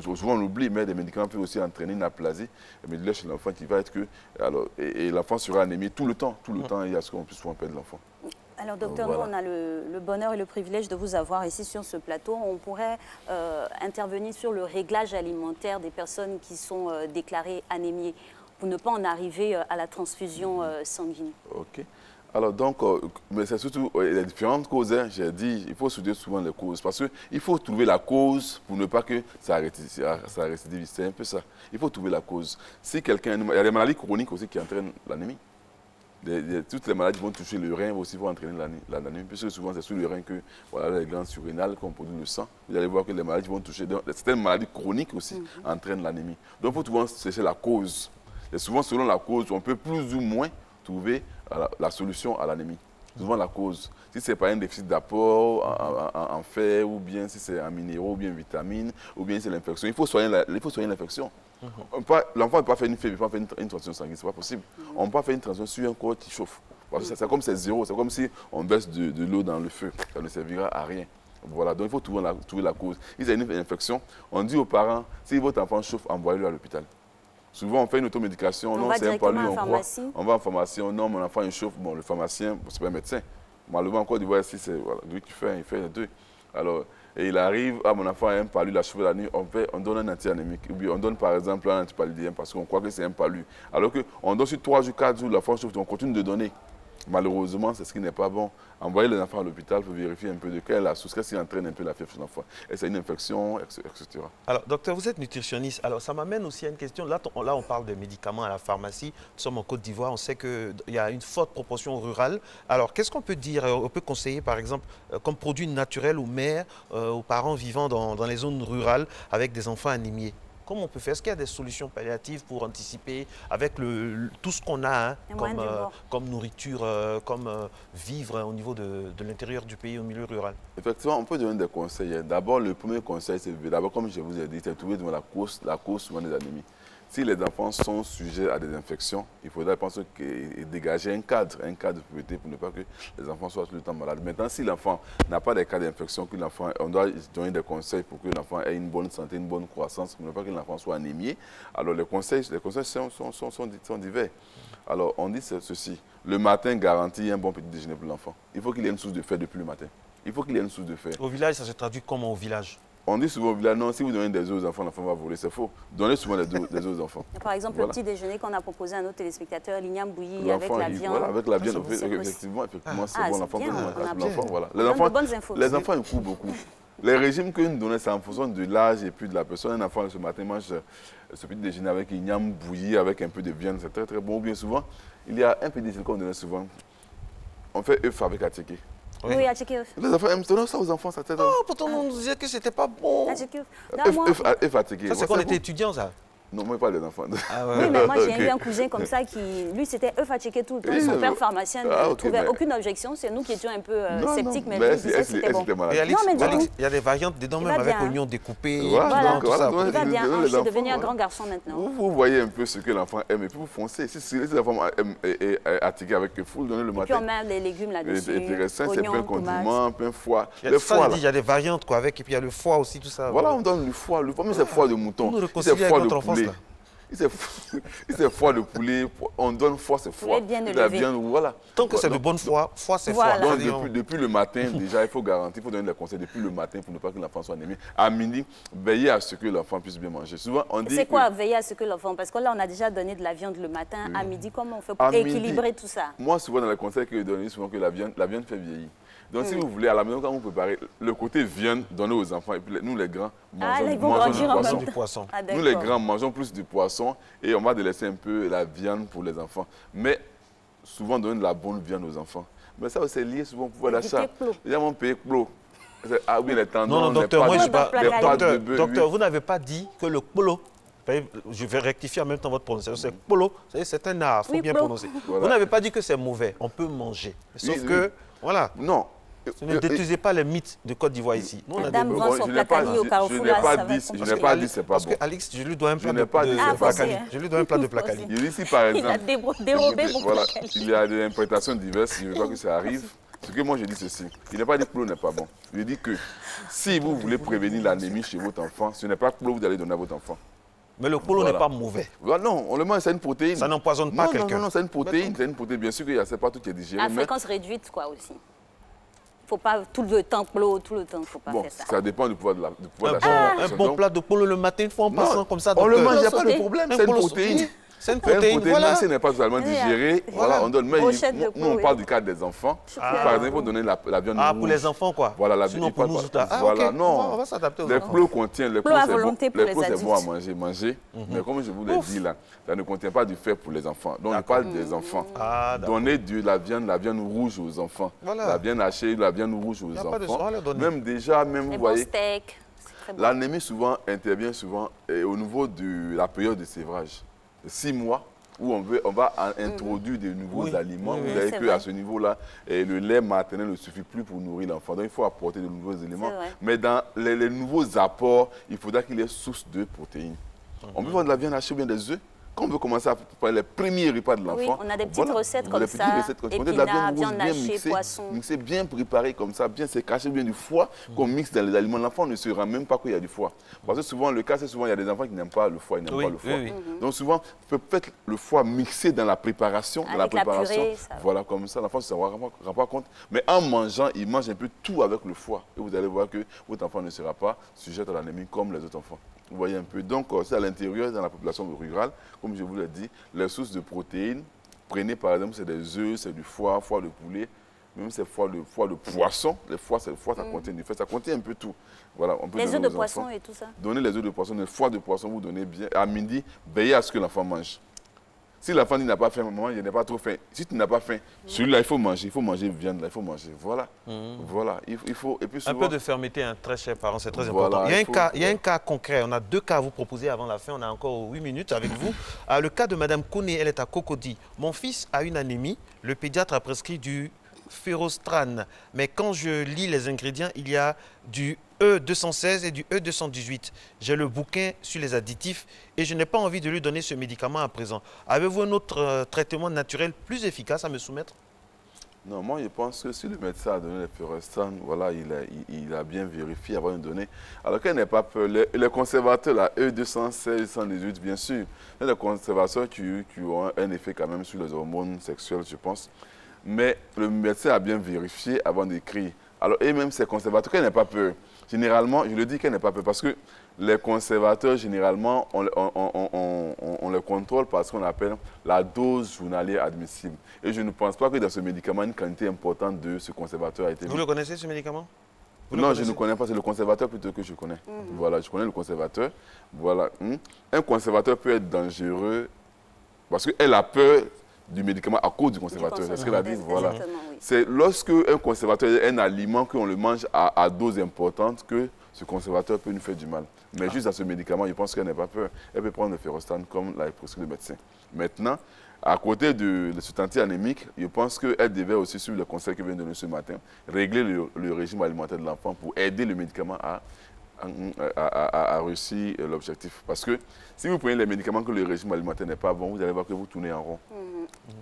Souvent on l'oublie, mais des médicaments peuvent aussi entraîner une aplasie médulaire chez l'enfant qui va être que... Alors, et l'enfant sera anémié tout le temps, il y a ce qu'on peut souvent perdre l'enfant. Alors docteur, voilà. Nous on a le bonheur et le privilège de vous avoir ici sur ce plateau. On pourrait intervenir sur le réglage alimentaire des personnes qui sont déclarées anémiées pour ne pas en arriver à la transfusion sanguine. Ok. Alors donc, mais c'est surtout les différentes causes, hein, j'ai dit, il faut souder souvent les causes, parce qu'il faut trouver la cause pour ne pas que ça récidive, c'est un peu ça. Il faut trouver la cause. Si quelqu'un, il y a des maladies chroniques aussi qui entraînent l'anémie. Toutes les maladies vont toucher le rein, aussi vont entraîner l'anémie, puisque souvent c'est sur le rein que voilà, les glandes surrénales qu'on produit le sang. Vous allez voir que les maladies vont toucher, certaines maladies chroniques aussi entraînent l'anémie. Donc il faut souvent chercher la cause. Et souvent, selon la cause, on peut plus ou moins trouver la solution à l'anémie. Souvent la cause. Si ce n'est pas un déficit d'apport en fer, ou bien si c'est en minéraux, ou bien en vitamines, ou bien c'est l'infection. Il faut soigner l'infection. L'enfant ne peut pas faire une fièvre, il ne peut pas faire une transfusion sanguine, ce n'est pas possible. On ne peut pas faire une transfusion sur un corps qui chauffe. C'est comme c'est zéro, c'est comme si on baisse de l'eau dans le feu. Ça ne servira à rien. Voilà, donc il faut trouver la cause. Ils ont une infection, on dit aux parents, si votre enfant chauffe, envoyez-le à l'hôpital. Souvent, on fait une automédication, non, c'est un palu, on croit. On va en pharmacie, non, mon enfant il chauffe, bon, le pharmacien, ce n'est pas un médecin. Malheureusement, en Côte d'Ivoire, si c'est voilà, lui qui fait, il fait les deux. Alors, et il arrive, mon enfant a un palu, il a chauffé la nuit, on donne un anti-anémique. Ou bien on donne par exemple un antipaludien parce qu'on croit que c'est un palu. Alors qu'on donne sur 3 jours, 4 jours, l'enfant chauffe, on continue de donner. Malheureusement, c'est ce qui n'est pas bon. Envoyer les enfants à l'hôpital pour vérifier un peu de quelle la source, qu'est-ce qui entraîne un peu la fièvre chez l'enfant. Et c'est une infection, etc. Alors, docteur, vous êtes nutritionniste. Alors, ça m'amène aussi à une question. Là, on parle de médicaments à la pharmacie. Nous sommes en Côte d'Ivoire. On sait qu'il y a une forte proportion rurale. Alors, qu'est-ce qu'on peut dire? On peut conseiller, par exemple, comme produit naturel aux mères, aux parents vivant dans les zones rurales avec des enfants anémiés? Comment on peut faire? Est-ce qu'il y a des solutions palliatives pour anticiper avec tout ce qu'on a comme nourriture, comme vivre au niveau de l'intérieur du pays, au milieu rural? Effectivement, on peut donner des conseils. D'abord, le premier conseil, c'est d'abord, comme je vous ai dit, c'est trouver la cause souvent des anémies. Si les enfants sont sujets à des infections, il faudrait penser dégager un cadre de puberté pour ne pas que les enfants soient tout le temps malades. Maintenant, si l'enfant n'a pas de cas d'infection, on doit donner des conseils pour que l'enfant ait une bonne santé, une bonne croissance, pour ne pas que l'enfant soit anémié. Alors, les conseils sont divers. Alors, on dit ceci. Le matin garantit un bon petit déjeuner pour l'enfant. Il faut qu'il ait une source de fer depuis le matin. Il faut qu'il ait une source de fer. Au village, ça se traduit comment au village? On dit souvent au village, non, si vous donnez des œufs aux enfants, l'enfant va voler. C'est faux. Donnez souvent des œufs aux enfants. Par exemple, le petit déjeuner qu'on a proposé à nos téléspectateurs, l'igname bouilli avec la viande. Voilà, avec la viande, effectivement, c'est bon. L'enfant peut l'enfant, voilà. Les enfants, ils courent beaucoup. Les régimes que nous donnons, c'est en fonction de l'âge et puis de la personne. Un enfant, ce matin, mange ce petit déjeuner avec l'igname bouilli, avec un peu de viande. C'est très, très bon. Ou bien souvent, il y a un petit déjeuner qu'on donne souvent. On fait œuf avec attiqué. Oui, attiqué œuf. Les enfants aiment ça aux enfants, ça t'aide. Oh, pourtant, on nous disait que c'était pas bon. Attiqué œuf. œuf attiqué. Ça, c'est quand on était étudiant, ça? Non, moi, pas les enfants. Ah ouais. Oui, mais moi, j'ai eu un cousin comme ça qui, lui, c'était œuf à checker tout le temps. Son père pharmacien ne trouvait aucune objection. C'est nous qui étions un peu sceptiques, mais lui disait que c'était bon. Et Alix, il y a des variantes dedans, même avec oignons découpés. Voilà, il va bien. Je suis devenu un grand garçon maintenant. Vous voyez un peu ce que l'enfant aime et puis vous foncez. Si les enfants aiment attiquer avec œuf, vous le donnez le matin. Et puis on met des légumes là-dessus. Intéressant, c'est pain condiment, pain foie. Le foie, il y a des variantes avec, et puis il y a le foie aussi, tout ça. Voilà, on donne le foie. Le foie, mais c'est foie de mouton. C'est foie de poulet. C'est foie de poulet, on donne foie, c'est foie. La viande, voilà. Tant que c'est de bonne foie, c'est foie. Donc depuis le matin, déjà, il faut garantir, il faut donner des conseils depuis le matin pour ne pas que l'enfant soit anémie. À midi, veiller à ce que l'enfant puisse bien manger. Souvent, on dit. C'est quoi veiller à ce que l'enfant? Parce que là, on a déjà donné de la viande le matin. À midi, comment on fait pour équilibrer tout ça? Moi, souvent, dans les conseils que je donne, souvent que la viande fait vieillir. Donc, si vous voulez, à la maison, quand vous préparez, le côté viande, donnez aux enfants. Et puis, nous, les grands, mangeons du poisson. Nous, les grands, mangeons plus du poisson et on va délaisser un peu la viande pour les enfants. Mais souvent, donner de la bonne viande aux enfants. Mais ça, c'est lié souvent au pouvoir d'achat. Les gens vont payer plo. Ah oui, les tendons, non, docteur, moi, je pas. Docteur, vous n'avez pas dit que le polo. Je vais rectifier en même temps votre prononciation. C'est polo, c'est un art, il faut bien prononcer. Voilà. Vous n'avez pas dit que c'est mauvais, on peut manger. Sauf que, voilà. Non. Ne détruisez pas les mythes de Côte d'Ivoire ici. Nous, Madame vend son placali au Carrefour. Je n'ai pas dit c'est pas bon. Parce que Alix, je lui dois un plat de placali. Je lui dois un plat de placali. Ici, par exemple, il a dérobé mon placali. Il y a des interprétations diverses, je ne veux pas que ça arrive. Ce que moi je dis ceci, il n'est pas dit que l'eau n'est pas bon. Je dis que si vous voulez prévenir l'anémie chez votre enfant, ce n'est pas que l'eau que vous allez donner à votre enfant. Mais le polo n'est pas mauvais. Non, on le mange, c'est une protéine. Ça n'empoisonne pas quelqu'un. Non, c'est une protéine. C'est une protéine. Bien sûr qu'il n'y a pas tout qui est digéré. À fréquence réduite, quoi, aussi. Il ne faut pas tout le temps polo, tout le temps, il ne faut pas faire ça. Ça dépend du pouvoir d'achat. Un bon plat de polo le matin, une fois en passant comme ça. On le mange, il n'y a pas de problème, c'est une protéine. C'est une protéine, voilà. Même si n'est pas totalement digéré, voilà, on donne. Mais nous, on parle du cas des enfants. Par exemple, il faut donner la viande rouge. Ah, pour les enfants, quoi. Voilà, la viande rouge. Voilà, non. On va s'adapter aux enfants. Les plots contiennent, les plots, c'est bon à manger. Mais comme je vous l'ai dit, là, ça ne contient pas du fer pour les enfants. Donc, on parle des enfants. Donner de la viande rouge aux enfants. La viande hachée, la viande rouge aux enfants. Même déjà, vous voyez, l'anémie souvent intervient au niveau de la période de sévrage. 6 mois où on va introduire de nouveaux aliments. Vous savez qu'à ce niveau-là, le lait maternel ne suffit plus pour nourrir l'enfant. Donc, il faut apporter de nouveaux éléments. Mais dans les nouveaux apports, il faudra qu'il y ait source de protéines. On peut faire de la viande hachée ou bien des œufs. Quand on veut commencer à préparer les premiers repas de l'enfant, oui, on a des petites recettes comme ça, épinards, viande hachée, poisson. Mixé, bien préparé comme ça, bien c'est caché bien du foie qu'on mixe dans les aliments. L'enfant ne se rend même pas qu'il y a du foie. Parce que souvent, le cas, c'est souvent, il y a des enfants qui n'aiment pas le foie, ils n'aiment pas le foie. Donc souvent, peut-être le foie mixé dans la préparation, avec la purée, voilà, comme ça, l'enfant ne se rend pas compte. Mais en mangeant, il mange un peu tout avec le foie. Et vous allez voir que votre enfant ne sera pas sujet à l'anémie comme les autres enfants. Vous voyez un peu. Donc, c'est à l'intérieur, dans la population rurale, comme je vous l'ai dit, les sources de protéines, prenez par exemple, c'est des œufs, c'est du foie, foie de poulet, même c'est foie de poisson. Les foies, ça contient du fait, ça contient un peu tout. Voilà, on peut les œufs de poisson et tout ça. Donnez les œufs de poisson, le foie de poisson, vous donnez bien. À midi, veillez à ce que l'enfant mange. Si l'enfant n'a pas faim, maman, il n'a pas trop faim. Si tu n'as pas faim, celui-là, il faut manger viande, là, il faut manger. Voilà. Voilà. Il faut, et puis souvent, un peu de fermeté, hein, très cher parents, c'est très important. Il y a un cas concret, on a 2 cas à vous proposer avant la fin, on a encore 8 minutes avec vous. Le cas de Madame Kone, elle est à Cocody. Mon fils a une anémie, le pédiatre a prescrit du Férostrane, mais quand je lis les ingrédients, il y a du E216 et du E218. J'ai le bouquin sur les additifs et je n'ai pas envie de lui donner ce médicament à présent. Avez-vous un autre traitement naturel plus efficace à me soumettre? Non, moi je pense que si le médecin a donné le Férostrane, voilà, il a bien vérifié avant de donner. Alors qu'elle n'ait pas peur. Les conservateurs, la E216, 118, bien sûr, les conservateurs qui ont un effet quand même sur les hormones sexuelles, je pense. Mais le médecin a bien vérifié avant d'écrire. Alors, et même ces conservateurs, qu'elle n'ait pas peur. Généralement, je le dis qu'elle n'ait pas peur parce que les conservateurs, généralement, on les contrôle par ce qu'on appelle la dose journalière admissible. Et je ne pense pas que dans ce médicament, une quantité importante de ce conservateur a été... Vous le connaissez, ce médicament? Non, je ne connais pas, c'est le conservateur plutôt que je connais. Voilà, je connais le conservateur. Voilà. Un conservateur peut être dangereux parce qu'elle a peur du médicament à cause du conservateur. C'est ce qu'elle a dit. Voilà. Oui. C'est lorsque un conservateur est un aliment qu'on le mange à dose importante que ce conservateur peut nous faire du mal. Mais juste à ce médicament, je pense qu'elle n'a pas peur. Elle peut prendre le Férostrane comme l'a prescrit le médecin. Maintenant, à côté de cet anti-anémique, je pense qu'elle devait aussi suivre le conseil que vient de donner ce matin, régler le régime alimentaire de l'enfant pour aider le médicament à réussir l'objectif. Parce que si vous prenez les médicaments que le régime alimentaire n'est pas bon, vous allez voir que vous tournez en rond.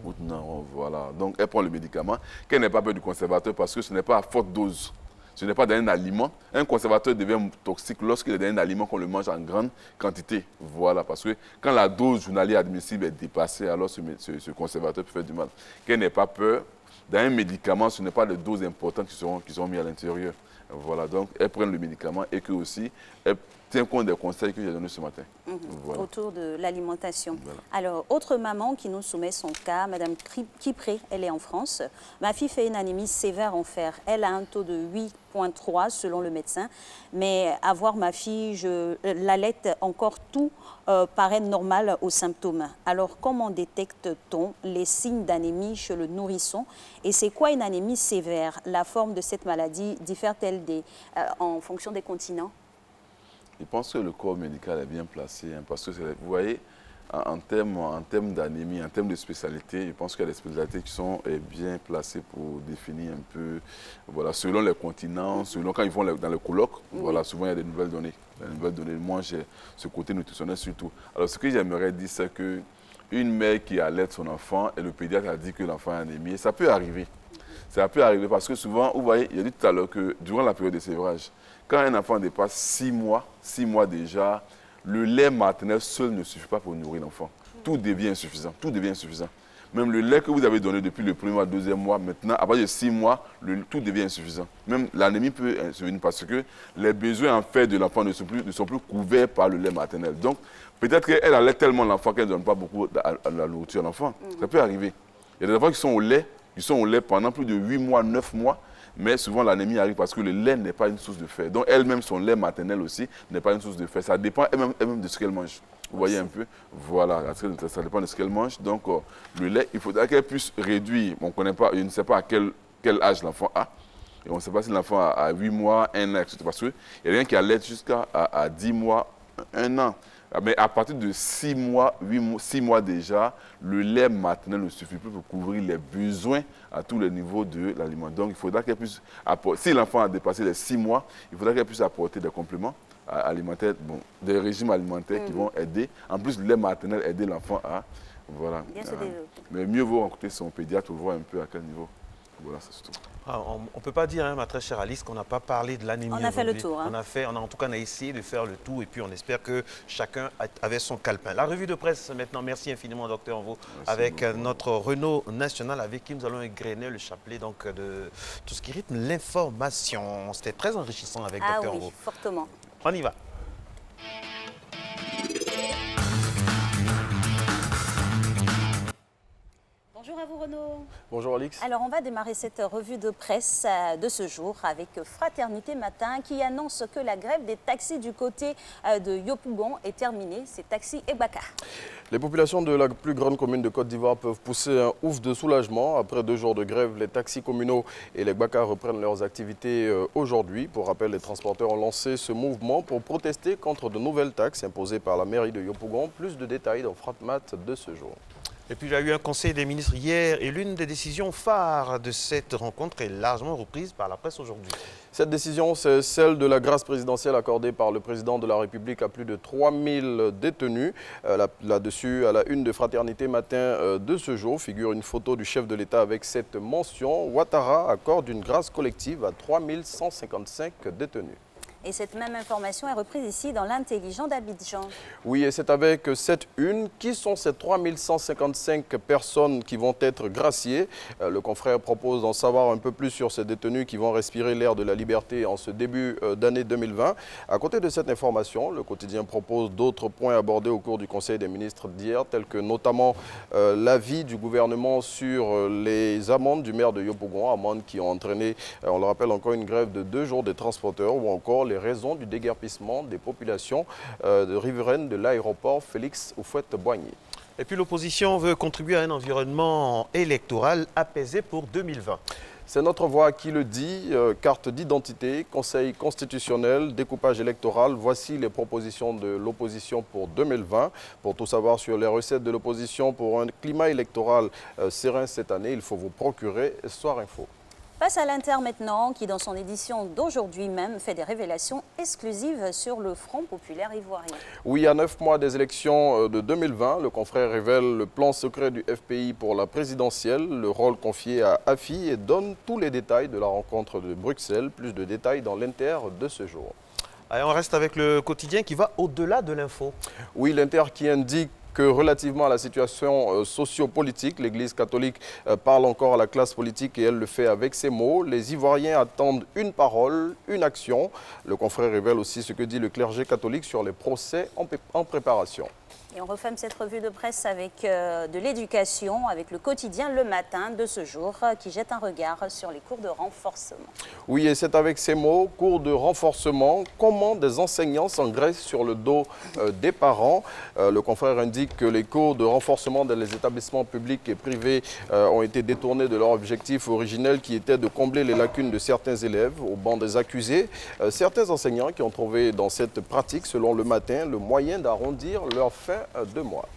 Vous tournez en rond, voilà. Donc, elle prend le médicament, qu'elle n'ait pas peur du conservateur parce que ce n'est pas à forte dose. Ce n'est pas dans un aliment. Un conservateur devient toxique lorsqu'il est dans un aliment qu'on le mange en grande quantité. Voilà, parce que quand la dose journalière admissible est dépassée, alors ce conservateur peut faire du mal. Qu'elle n'ait pas peur. Dans un médicament, ce n'est pas les doses importantes qui seront mises à l'intérieur. Voilà, donc elles prennent le médicament et que aussi elles tiennent compte des conseils que j'ai donnés ce matin. Voilà. Autour de l'alimentation. Voilà. Alors, autre maman qui nous soumet son cas, Madame Kipré, elle est en France. Ma fille fait une anémie sévère en fer. Elle a un taux de 8,3 selon le médecin. Mais à voir ma fille, je l'allaite encore, tout paraît normal aux symptômes. Alors, comment détecte-t-on les signes d'anémie chez le nourrisson? Et c'est quoi une anémie sévère? La forme de cette maladie diffère-t-elle en fonction des continents? Je pense que le corps médical est bien placé, hein, parce que vous voyez, en termes d'anémie, en termes de spécialité, je pense qu'il y a des spécialités qui sont bien placées pour définir un peu, voilà, selon les continents, selon quand ils vont dans le colloque, voilà, souvent il y a des nouvelles données. Moi, j'ai ce côté nutritionnel surtout. Alors, ce que j'aimerais dire, c'est qu'une mère qui allaite son enfant et le pédiatre a dit que l'enfant est anémié, ça peut arriver. Ça peut arriver parce que souvent, vous voyez, il y a dit tout à l'heure que durant la période de sévrage, quand un enfant dépasse 6 mois déjà, le lait maternel seul ne suffit pas pour nourrir l'enfant. Tout devient insuffisant, tout devient insuffisant. Même le lait que vous avez donné depuis le premier mois, deuxième mois, maintenant, à partir de 6 mois, tout devient insuffisant. Même l'anémie peut survenir parce que les besoins en fait de l'enfant ne sont plus couverts par le lait maternel. Donc, peut-être qu'elle allait tellement l'enfant qu'elle ne donne pas beaucoup de la nourriture à l'enfant. Ça peut arriver. Il y a des enfants qui sont au lait pendant plus de 8 mois, 9 mois, mais souvent l'anémie arrive parce que le lait n'est pas une source de fer. Donc elle-même, son lait maternel aussi n'est pas une source de fer. Ça dépend elle-même de ce qu'elle mange. Vous voyez un peu? Voilà, ça dépend de ce qu'elle mange. Donc le lait, il faudra qu'elle puisse réduire. On connaît pas, je ne sais pas à quel âge l'enfant a. Et on ne sait pas si l'enfant a 8 mois, 1 an, etc. Parce qu'il y a rien qui allait jusqu'à 10 mois, 1 an. Mais à partir de 6 mois, 6 mois déjà, le lait maternel ne suffit plus pour couvrir les besoins à tous les niveaux de l'aliment. Donc, il faudra qu'elle puisse apporter, si l'enfant a dépassé les 6 mois, il faudra qu'elle puisse apporter des compléments alimentaires, bon, des régimes alimentaires qui vont aider. En plus, le lait maternel aider l'enfant à... Voilà. Mais mieux vaut écouter son pédiatre pour voir un peu à quel niveau. Voilà, c'est tout. On ne peut pas dire, hein, ma très chère Alice, qu'on n'a pas parlé de l'anémie. On a fait le tour. Hein. En tout cas, on a essayé de faire le tour et puis on espère que chacun avait son calepin. La revue de presse maintenant, merci infiniment, docteur Envo, avec notre Renault national avec qui nous allons égrener le chapelet donc, de tout ce qui rythme l'information. C'était très enrichissant avec docteur Envo. Ah oui, fortement. On y va. Bonjour à vous Renaud. Bonjour Alix. Alors on va démarrer cette revue de presse de ce jour avec Fraternité Matin qui annonce que la grève des taxis du côté de Yopougon est terminée. C'est Taxi et Baka. Les populations de la plus grande commune de Côte d'Ivoire peuvent pousser un ouf de soulagement. Après 2 jours de grève, les taxis communaux et les Baka reprennent leurs activités aujourd'hui. Pour rappel, les transporteurs ont lancé ce mouvement pour protester contre de nouvelles taxes imposées par la mairie de Yopougon. Plus de détails dans Fratmat de ce jour. Et puis il y a eu un conseil des ministres hier et l'une des décisions phares de cette rencontre est largement reprise par la presse aujourd'hui. Cette décision, c'est celle de la grâce présidentielle accordée par le président de la République à plus de 3000 détenus. Là-dessus, à la une de Fraternité Matin de ce jour, figure une photo du chef de l'État avec cette mention. Ouattara accorde une grâce collective à 3155 détenus. Et cette même information est reprise ici dans l'Intelligent d'Abidjan. Oui, et c'est avec cette une. Qui sont ces 3155 personnes qui vont être graciées? Le confrère propose d'en savoir un peu plus sur ces détenus qui vont respirer l'air de la liberté en ce début d'année 2020. À côté de cette information, le quotidien propose d'autres points abordés au cours du Conseil des ministres d'hier, tels que notamment l'avis du gouvernement sur les amendes du maire de Yopougon, amendes qui ont entraîné, on le rappelle encore, une grève de 2 jours des transporteurs, ou encore les raisons du déguerpissement des populations riveraines de l'aéroport Félix Houphouët-Boigny. Et puis l'opposition veut contribuer à un environnement électoral apaisé pour 2020. C'est notre voix qui le dit. Carte d'identité, conseil constitutionnel, découpage électoral. Voici les propositions de l'opposition pour 2020. Pour tout savoir sur les recettes de l'opposition pour un climat électoral serein cette année, il faut vous procurer Soir Info. Passe à l'Inter maintenant, qui dans son édition d'aujourd'hui même fait des révélations exclusives sur le Front populaire ivoirien. Oui, à 9 mois des élections de 2020, le confrère révèle le plan secret du FPI pour la présidentielle, le rôle confié à AFI et donne tous les détails de la rencontre de Bruxelles. Plus de détails dans l'Inter de ce jour. Allez, on reste avec le quotidien qui va au-delà de l'info. Oui, l'Inter qui indique que relativement à la situation sociopolitique, l'Église catholique parle encore à la classe politique et elle le fait avec ces mots. Les Ivoiriens attendent une parole, une action. Le confrère révèle aussi ce que dit le clergé catholique sur les procès en préparation. Et on referme cette revue de presse avec de l'éducation, avec le quotidien Le Matin de ce jour, qui jette un regard sur les cours de renforcement. Oui, et c'est avec ces mots, cours de renforcement, comment des enseignants s'engraissent sur le dos des parents. Le confrère indique que les cours de renforcement dans les établissements publics et privés ont été détournés de leur objectif originel qui était de combler les lacunes de certains élèves au banc des accusés. Certains enseignants qui ont trouvé dans cette pratique, selon Le Matin, le moyen d'arrondir leur fin de mois.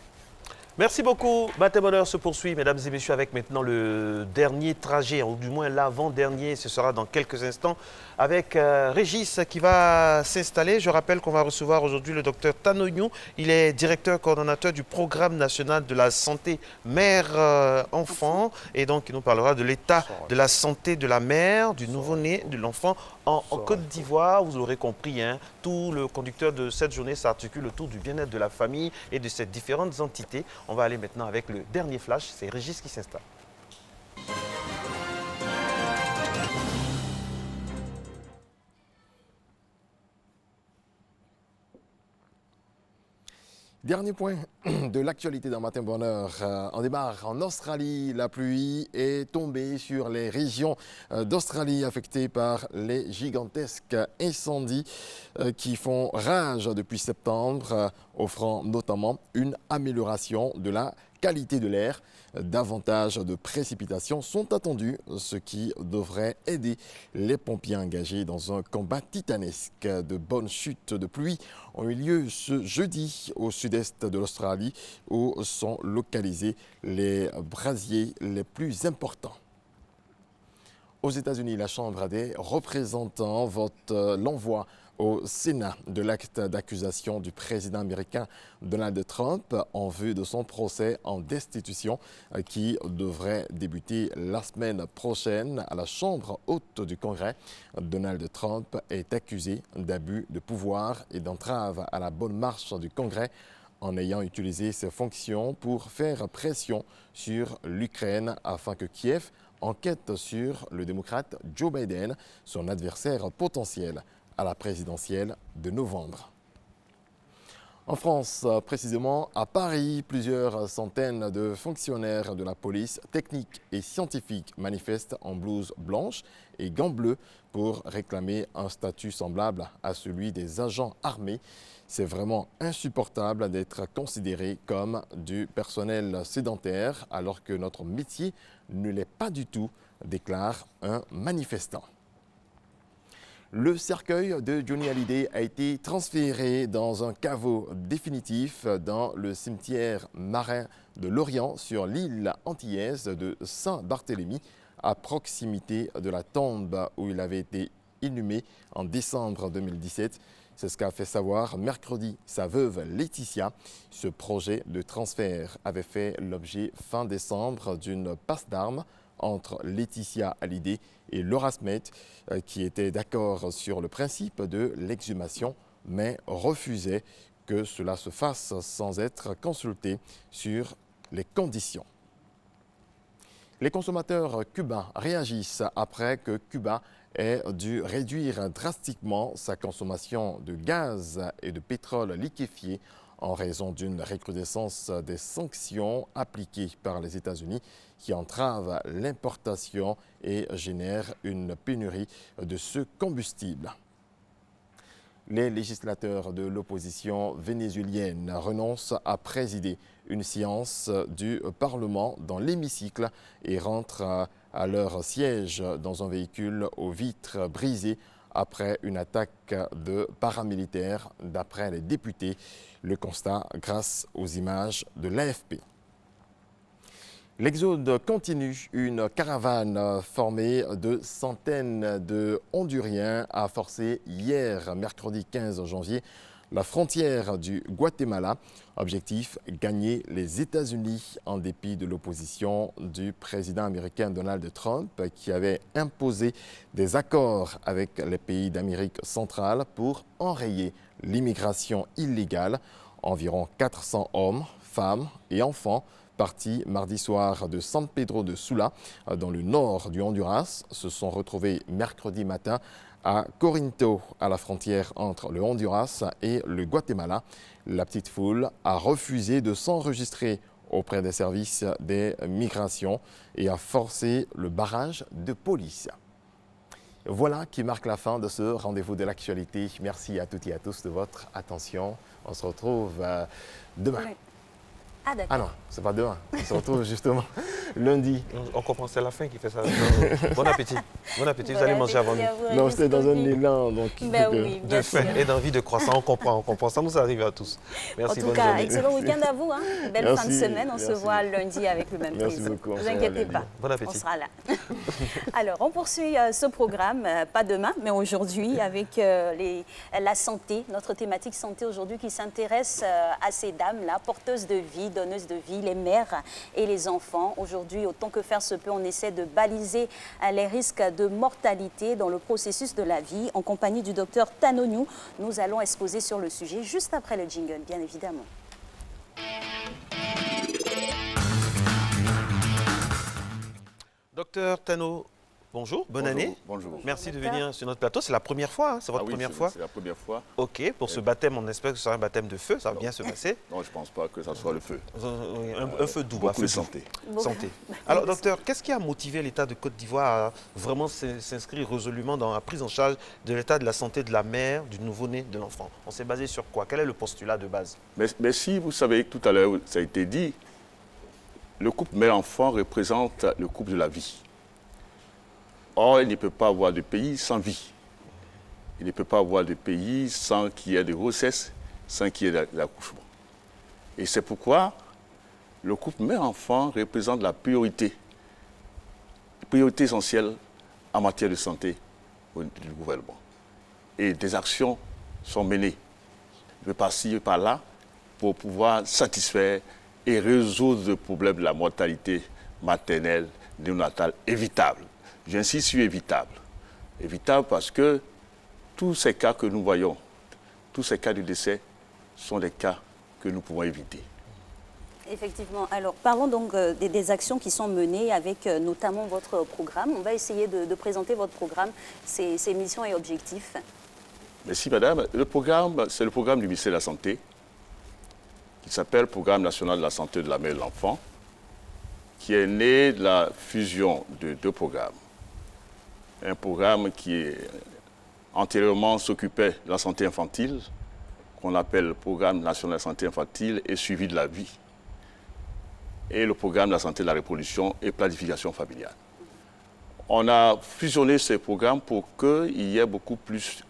Merci beaucoup. Matin Bonheur se poursuit, mesdames et messieurs, avec maintenant le dernier trajet, ou du moins l'avant-dernier. Ce sera dans quelques instants avec Régis qui va s'installer. Je rappelle qu'on va recevoir aujourd'hui le docteur Tanoyou. Il est directeur coordonnateur du programme national de la santé mère-enfant. Et donc, il nous parlera de l'état de la santé de la mère, du nouveau-né, de l'enfant en Côte d'Ivoire. Vous l'aurez compris, hein, tout le conducteur de cette journée s'articule autour du bien-être de la famille et de ces différentes entités. On va aller maintenant avec le dernier flash. C'est Régis qui s'installe. Dernier point de l'actualité dans Matin Bonheur. On démarre en Australie. La pluie est tombée sur les régions d'Australie affectées par les gigantesques incendies qui font rage depuis septembre, offrant notamment une amélioration de la qualité de l'air. Davantage de précipitations sont attendues, ce qui devrait aider les pompiers engagés dans un combat titanesque. De bonnes chutes de pluie ont eu lieu ce jeudi au sud-est de l'Australie, où sont localisés les brasiers les plus importants. Aux États-Unis, la Chambre des représentants vote l'envoi au Sénat de l'acte d'accusation du président américain Donald Trump en vue de son procès en destitution qui devrait débuter la semaine prochaine à la Chambre haute du Congrès. Donald Trump est accusé d'abus de pouvoir et d'entrave à la bonne marche du Congrès en ayant utilisé ses fonctions pour faire pression sur l'Ukraine afin que Kiev enquête sur le démocrate Joe Biden, son adversaire potentiel à la présidentielle de novembre. En France, précisément à Paris, plusieurs centaines de fonctionnaires de la police technique et scientifique manifestent en blouse blanche et gants bleus pour réclamer un statut semblable à celui des agents armés. C'est vraiment insupportable d'être considéré comme du personnel sédentaire alors que notre métier ne l'est pas du tout, déclare un manifestant. Le cercueil de Johnny Hallyday a été transféré dans un caveau définitif dans le cimetière marin de Lorient sur l'île antillaise de Saint-Barthélemy, à proximité de la tombe où il avait été inhumé en décembre 2017. C'est ce qu'a fait savoir mercredi sa veuve Laetitia. Ce projet de transfert avait fait l'objet fin décembre d'une passe d'armes entre Laetitia Hallyday et Laura Smet, qui étaient d'accord sur le principe de l'exhumation, mais refusaient que cela se fasse sans être consultés sur les conditions. Les consommateurs cubains réagissent après que Cuba ait dû réduire drastiquement sa consommation de gaz et de pétrole liquéfié en raison d'une recrudescence des sanctions appliquées par les États-Unis qui entravent l'importation et génèrent une pénurie de ce combustible. Les législateurs de l'opposition vénézuélienne renoncent à présider une séance du Parlement dans l'hémicycle et rentrent à leur siège dans un véhicule aux vitres brisées après une attaque de paramilitaires, d'après les députés. Le constat grâce aux images de l'AFP. L'exode continue. Une caravane formée de centaines de Honduriens a forcé hier, mercredi 15 janvier, la frontière du Guatemala. Objectif, gagner les États-Unis en dépit de l'opposition du président américain Donald Trump qui avait imposé des accords avec les pays d'Amérique centrale pour enrayer l'immigration illégale. Environ 400 hommes, femmes et enfants partis mardi soir de San Pedro de Sula, dans le nord du Honduras, se sont retrouvés mercredi matin à Corinto, à la frontière entre le Honduras et le Guatemala. La petite foule a refusé de s'enregistrer auprès des services des migrations et a forcé le barrage de police. Voilà qui marque la fin de ce rendez-vous de l'actualité. Merci à toutes et à tous de votre attention. On se retrouve demain. Oui. Ah d'accord. Ah non, c'est pas demain. On se retrouve justement lundi. On comprend, c'est la fin qui fait ça. Bon appétit. Bon appétit, vous allez manger avant nous. Non, c'était dans un élan donc, oui, de faim et d'envie de croissant, on comprend. Ça nous arrive à tous. Merci, en tout bonne cas, journée. excellent week-end à vous. Hein. Belle Merci, fin de semaine. On merci. se voit lundi avec le même Merci plaisir. beaucoup, Ne vous inquiétez pas. Bon appétit. On sera là. Alors, on poursuit ce programme, pas demain, mais aujourd'hui, avec la santé, notre thématique santé aujourd'hui qui s'intéresse à ces dames-là, porteuses de vie, donneuses de vie, les mères et les enfants. Aujourd'hui, autant que faire se peut, on essaie de baliser les risques de mortalité dans le processus de la vie. En compagnie du docteur Tanonou, nous allons exposer sur le sujet juste après le jingle, bien évidemment. Docteur Tano, bonjour, bonne année. Bonjour. Merci de venir sur notre plateau. C'est la première fois, hein, c'est votre première fois. C'est la première fois. Ok, pour ce baptême, on espère que ce sera un baptême de feu, ça va bien se passer. Non, je ne pense pas que ça soit le feu. Un feu doux. Beaucoup de santé. Santé. Alors, docteur, qu'est-ce qui a motivé l'État de Côte d'Ivoire à vraiment s'inscrire résolument dans la prise en charge de l'état de la santé de la mère, du nouveau-né, de l'enfant? On s'est basé sur quoi? Quel est le postulat de base? Mais si vous savez, tout à l'heure, ça a été dit, le couple mère-enfant représente le couple de la vie. Or, il ne peut pas avoir de pays sans vie. Il ne peut pas avoir de pays sans qu'il y ait de grossesse, sans qu'il y ait de l'accouchement. Et c'est pourquoi le couple mère-enfant représente la priorité essentielle en matière de santé du gouvernement. et des actions sont menées de par-ci et par-là pour pouvoir satisfaire et résoudre le problème de la mortalité maternelle néonatale évitable. J'insiste sur évitable. Évitable parce que tous ces cas que nous voyons, tous ces cas de décès sont des cas que nous pouvons éviter. Effectivement. Alors, parlons donc des actions qui sont menées avec notamment votre programme. On va essayer de présenter votre programme, ses missions et objectifs. Merci, madame. Le programme, c'est le programme du ministère de la Santé, qui s'appelle Programme national de la santé de la mère et de l'enfant, qui est né de la fusion de deux programmes. Un programme qui antérieurement s'occupait de la santé infantile, qu'on appelle le Programme national de la santé infantile et suivi de la vie, et le Programme de la santé de la reproduction et planification familiale. On a fusionné ces programmes pour qu'il y ait beaucoup plus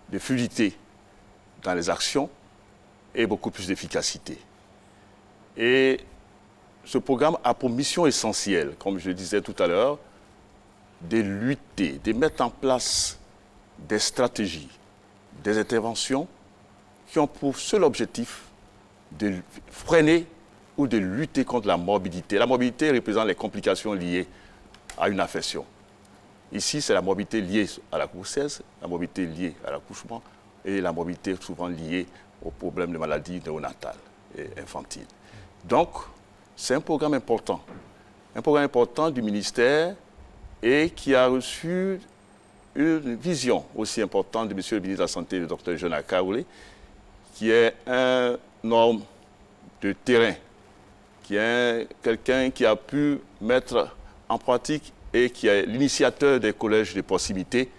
de fluidité dans les actions et beaucoup plus d'efficacité. Et ce programme a pour mission essentielle, comme je le disais tout à l'heure, de lutter, de mettre en place des stratégies, des interventions qui ont pour seul objectif de freiner ou de lutter contre la morbidité. La morbidité représente les complications liées à une infection. Ici, c'est la morbidité liée à la grossesse, la morbidité liée à l'accouchement et la morbidité souvent liée aux problèmes de maladies néonatales et infantiles. Donc, c'est un programme important du ministère et qui a reçu une vision aussi importante de M. le ministre de la Santé, le Dr Jonah Kaoulé, qui est un homme de terrain, qui est quelqu'un qui a pu mettre en pratique et qui est l'initiateur des collèges de proximité.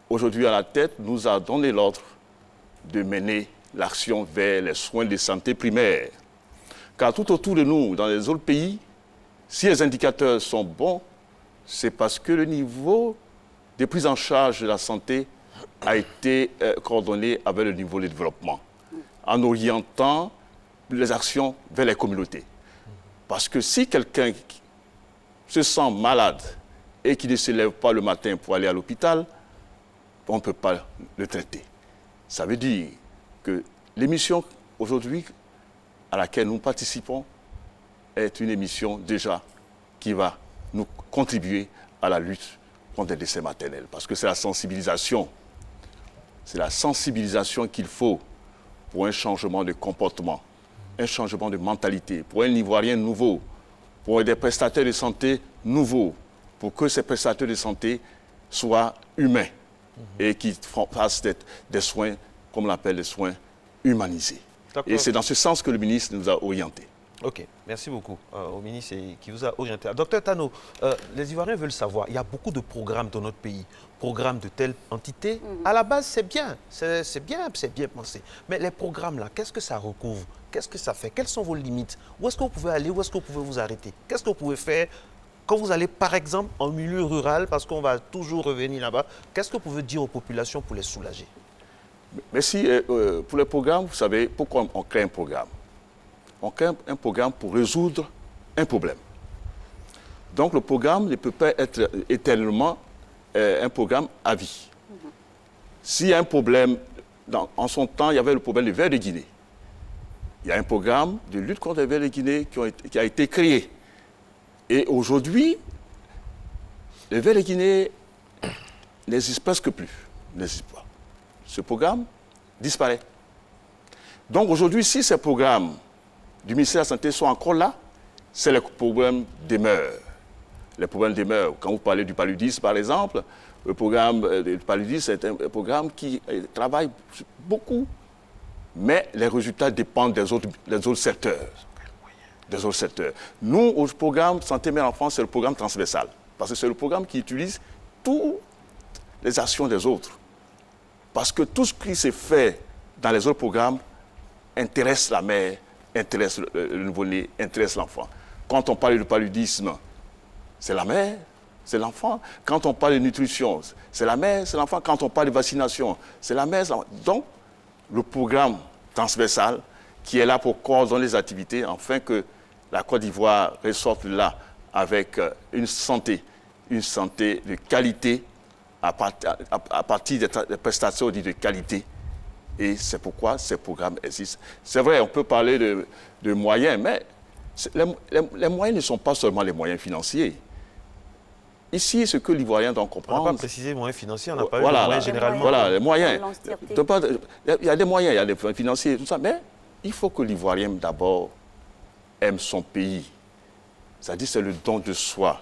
Aujourd'hui, à la tête, nous a donné l'ordre de mener l'action vers les soins de santé primaires. Car tout autour de nous, dans les autres pays, si les indicateurs sont bons, c'est parce que le niveau de prise en charge de la santé a été coordonné avec le niveau de développement, en orientant les actions vers les communautés. Parce que si quelqu'un se sent malade et qui ne se lève pas le matin pour aller à l'hôpital, on ne peut pas le traiter. Ça veut dire que l'émission aujourd'hui à laquelle nous participons est une émission déjà qui va nous contribuer à la lutte contre les décès maternels. Parce que c'est la sensibilisation qu'il faut pour un changement de comportement, un changement de mentalité, pour un Ivoirien nouveau, pour des prestataires de santé nouveaux, pour que ces prestataires de santé soient humains et qu'ils fassent des soins, comme on l'appelle, des soins humanisés. Et c'est dans ce sens que le ministre nous a orientés. Ok, merci beaucoup au ministre qui vous a orienté. Docteur Tano, les Ivoiriens veulent savoir, il y a beaucoup de programmes dans notre pays, programmes de telle entité. À la base, c'est bien pensé. Mais les programmes là, qu'est-ce que ça recouvre? Qu'est-ce que ça fait? Quelles sont vos limites? Où est-ce que vous pouvez aller? Où est-ce que vous pouvez vous arrêter? Qu'est-ce que vous pouvez faire quand vous allez, par exemple, en milieu rural, parce qu'on va toujours revenir là-bas? Qu'est-ce que vous pouvez dire aux populations pour les soulager? Merci. Pour les programmes, vous savez, pourquoi on crée un programme? On crée un programme pour résoudre un problème. Donc le programme ne peut pas être éternellement un programme à vie. S'il y a un problème, en son temps, il y avait le problème des vers de Guinée. Il y a un programme de lutte contre les vers de Guinée qui a été créé. Et aujourd'hui, les vers de Guinée n'existent presque plus. N'existent pas. Ce programme disparaît. Donc aujourd'hui, si ces programmes du ministère de la Santé sont encore là, c'est le problème demeure. Les problèmes demeurent. Quand vous parlez du paludisme, par exemple, le programme du paludisme, c'est un programme qui travaille beaucoup, mais les résultats dépendent des autres secteurs. Nous, au programme Santé Mère Enfant, c'est le programme transversal, parce que c'est le programme qui utilise toutes les actions des autres. Parce que tout ce qui se fait dans les autres programmes intéresse la mère, intéresse le nouveau-né, intéresse l'enfant. Quand on parle de paludisme, c'est la mère, c'est l'enfant. Quand on parle de nutrition, c'est la mère, c'est l'enfant. Quand on parle de vaccination, c'est la mère, c'est l'enfant. Donc, le programme transversal qui est là pour coordonner les activités, afin que la Côte d'Ivoire ressorte là avec une santé de qualité à partir des prestations de qualité. Et c'est pourquoi ces programmes existent. C'est vrai, on peut parler de moyens, mais les moyens ne sont pas seulement les moyens financiers. Ici, ce que l'Ivoirien doit comprendre... On n'a pas précisé les moyens financiers, on n'a pas eu voilà, les moyens généralement. Voilà, les moyens. Il y a des moyens, il y a des financiers, tout ça, mais il faut que l'Ivoirien, d'abord, aime son pays. C'est-à-dire, c'est le don de soi.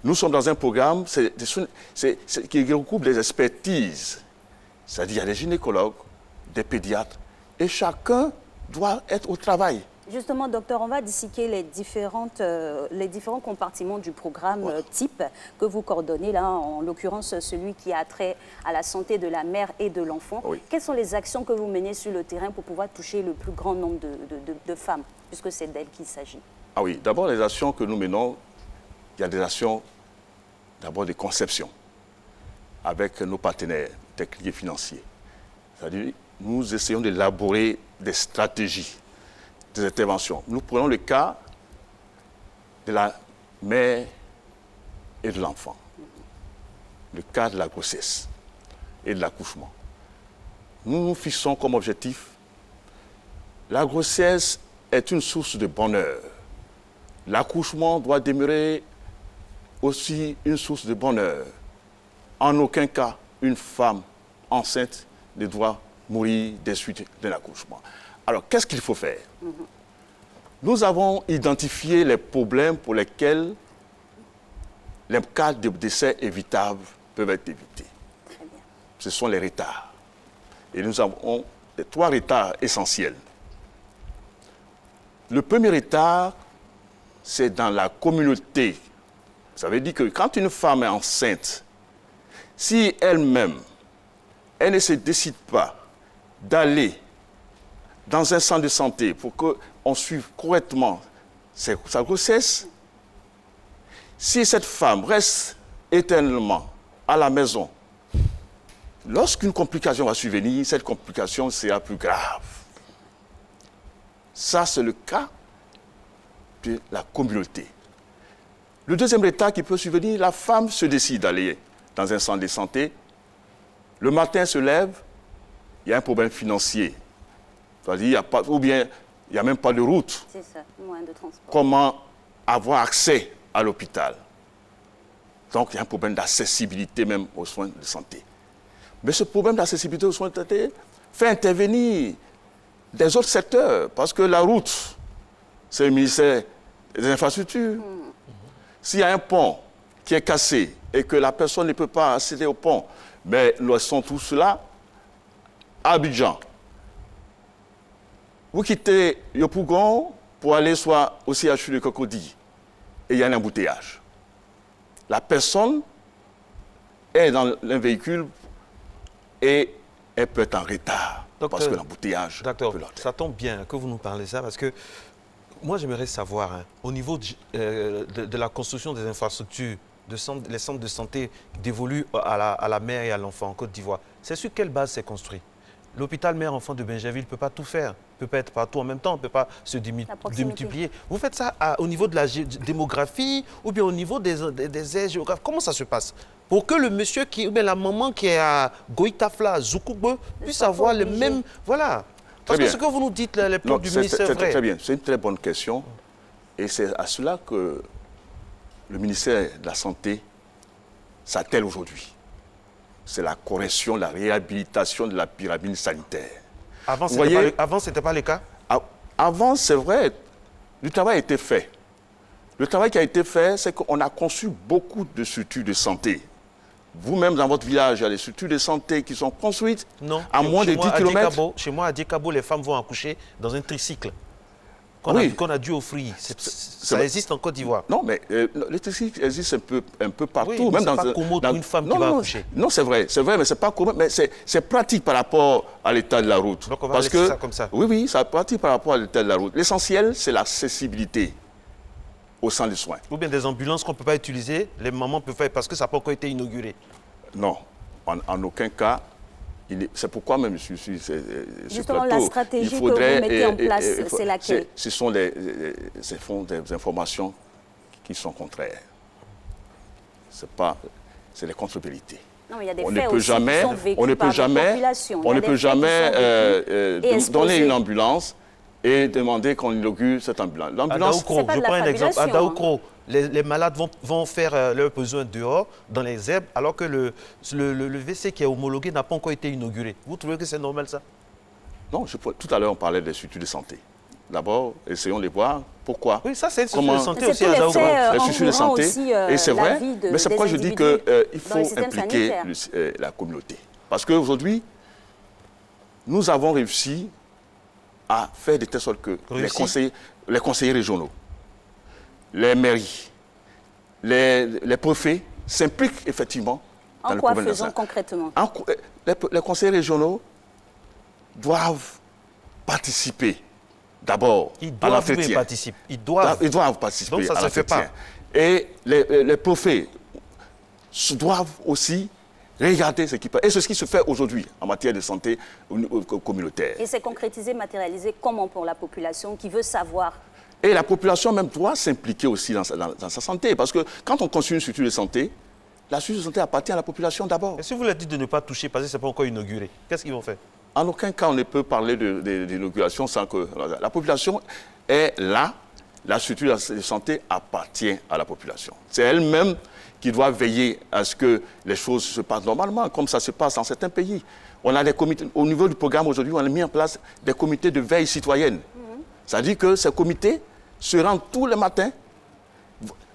Nous sommes dans un programme qui regroupe des expertises. C'est-à-dire, il y a des gynécologues, des pédiatres, et chacun doit être au travail. Justement, docteur, on va disséquer les différents compartiments du programme type que vous coordonnez, là, en l'occurrence celui qui a trait à la santé de la mère et de l'enfant. Oui. Quelles sont les actions que vous menez sur le terrain pour pouvoir toucher le plus grand nombre de femmes, puisque c'est d'elles qu'il s'agit? Ah oui, d'abord, les actions que nous menons, il y a des actions d'abord de conception avec nos partenaires techniques et financiers. C'est-à-dire, nous essayons d'élaborer des stratégies, des interventions. Nous prenons le cas de la mère et de l'enfant, le cas de la grossesse et de l'accouchement. Nous nous fixons comme objectif, la grossesse est une source de bonheur. L'accouchement doit demeurer aussi une source de bonheur. En aucun cas, une femme enceinte ne doit mourir des suites d'un accouchement. Alors, qu'est-ce qu'il faut faire? Nous avons identifié les problèmes pour lesquels les cas de décès évitables peuvent être évités. Ce sont les retards. Et nous avons les 3 retards essentiels. Le premier retard, c'est dans la communauté. Ça veut dire que quand une femme est enceinte, si elle-même, elle ne se décide pas d'aller dans un centre de santé pour qu'on suive correctement sa grossesse, si cette femme reste éternellement à la maison, lorsqu'une complication va survenir, cette complication sera plus grave. Ça, c'est le cas de la communauté. Le deuxième état qui peut survenir, la femme se décide d'aller dans un centre de santé. Le matin, se lève, il y a un problème financier. C'est-à-dire, ou bien, il n'y a même pas de route. C'est ça, moyen de transport. Comment avoir accès à l'hôpital? Donc, il y a un problème d'accessibilité même aux soins de santé. Mais ce problème d'accessibilité aux soins de santé fait intervenir des autres secteurs, parce que la route, c'est le ministère des infrastructures. S'il y a un pont qui est cassé et que la personne ne peut pas accéder au pont, mais nous sommes tous là, à Abidjan. Vous quittez Yopougon pour aller soit au CHU de Cocody, et il y a un embouteillage. La personne est dans un véhicule et elle peut être en retard. Docteur, parce que l'embouteillage. Docteur, ça tombe bien que vous nous parlez ça, parce que moi j'aimerais savoir, au niveau de la construction des infrastructures, les centres de santé dévolus à la mère et à l'enfant en Côte d'Ivoire, c'est sur quelle base c'est construit? L'hôpital mère-enfant de Bingerville ne peut pas tout faire, ne peut pas être partout en même temps, ne peut pas se démultiplier. Vous faites ça au niveau de la démographie ou bien au niveau des aires géographiques? Comment ça se passe? Pour que le monsieur ou bien la maman qui est à Goïtafla, Zoukoube, puisse avoir le même... Voilà. Parce que ce que vous nous dites, les plans du ministère, c'est vrai. Très bien, c'est une très bonne question. Et c'est à cela que le ministère de la Santé s'attelle aujourd'hui. C'est la correction, la réhabilitation de la pyramide sanitaire. Avant, ce n'était pas le cas? Avant, c'est vrai, le travail a été fait. Le travail qui a été fait, c'est qu'on a conçu beaucoup de structures de santé. Vous-même, dans votre village, il y a des structures de santé qui sont construites à moins de 10 km. Chez moi, à Diekabo, les femmes vont accoucher dans un tricycle qu'on a dû offrir. Ça existe en Côte d'Ivoire. Non, mais le tricycle existe un peu partout. Oui, même c'est pas commode pour une femme qui va accoucher. Non, c'est vrai, mais c'est pas commode. Mais c'est pratique par rapport à l'état de la route. Donc on va laisser ça comme ça. Oui, c'est pratique par rapport à l'état de la route. L'essentiel, c'est l'accessibilité au centre de soins. Ou bien des ambulances qu'on ne peut pas utiliser, les mamans peuvent faire parce que ça n'a pas encore été inauguré. Non, en aucun cas. C'est pourquoi même je suis justement, la stratégie que vous mettez en place, c'est laquelle? Ce sont des informations qui sont contraires. C'est les contre-vérités. Non, il y a des on faits ne peut aussi jamais, qui sont vécus on ne par peut des jamais, populations. on Il y ne a peut des faits qui jamais sont vécus et donner exposés. une ambulance et demander qu'on inaugure cette ambulance. L'ambulance, je prends un exemple. À Daoukro, les malades vont faire leurs besoins dehors, dans les herbes, alors que le WC qui est homologué n'a pas encore été inauguré. Vous trouvez que c'est normal, ça? Non, tout à l'heure, on parlait des structures de santé. D'abord, essayons de voir pourquoi. Oui, ça, c'est une structure de santé aussi à Daoukro. Les structures de santé, et c'est vrai, mais c'est pourquoi je dis qu'il faut impliquer la communauté. Parce qu'aujourd'hui, nous avons réussi à faire de telle sorte que les conseillers régionaux, les mairies, les préfets s'impliquent effectivement dans le problème. En quoi faisons concrètement? Les conseillers régionaux doivent participer d'abord à l'entretien. Ils doivent participer Donc, ça à se fait pas. Et les préfets doivent aussi regarder ce qui peut. Et c'est ce qui se fait aujourd'hui en matière de santé communautaire. Et c'est concrétisé, matérialisé comment pour la population qui veut savoir? Et la population même doit s'impliquer aussi dans sa santé. Parce que quand on construit une structure de santé, la structure de santé appartient à la population d'abord. Et si vous leur dites de ne pas toucher parce que ce n'est pas encore inauguré, qu'est-ce qu'ils vont faire? En aucun cas, on ne peut parler d'inauguration sans que... La population est là, la structure de santé appartient à la population. C'est elle-même qui doit veiller à ce que les choses se passent normalement, comme ça se passe dans certains pays. On a des comités, au niveau du programme aujourd'hui, on a mis en place des comités de veille citoyenne. C'est-à-dire que ces comités se rendent tous les matins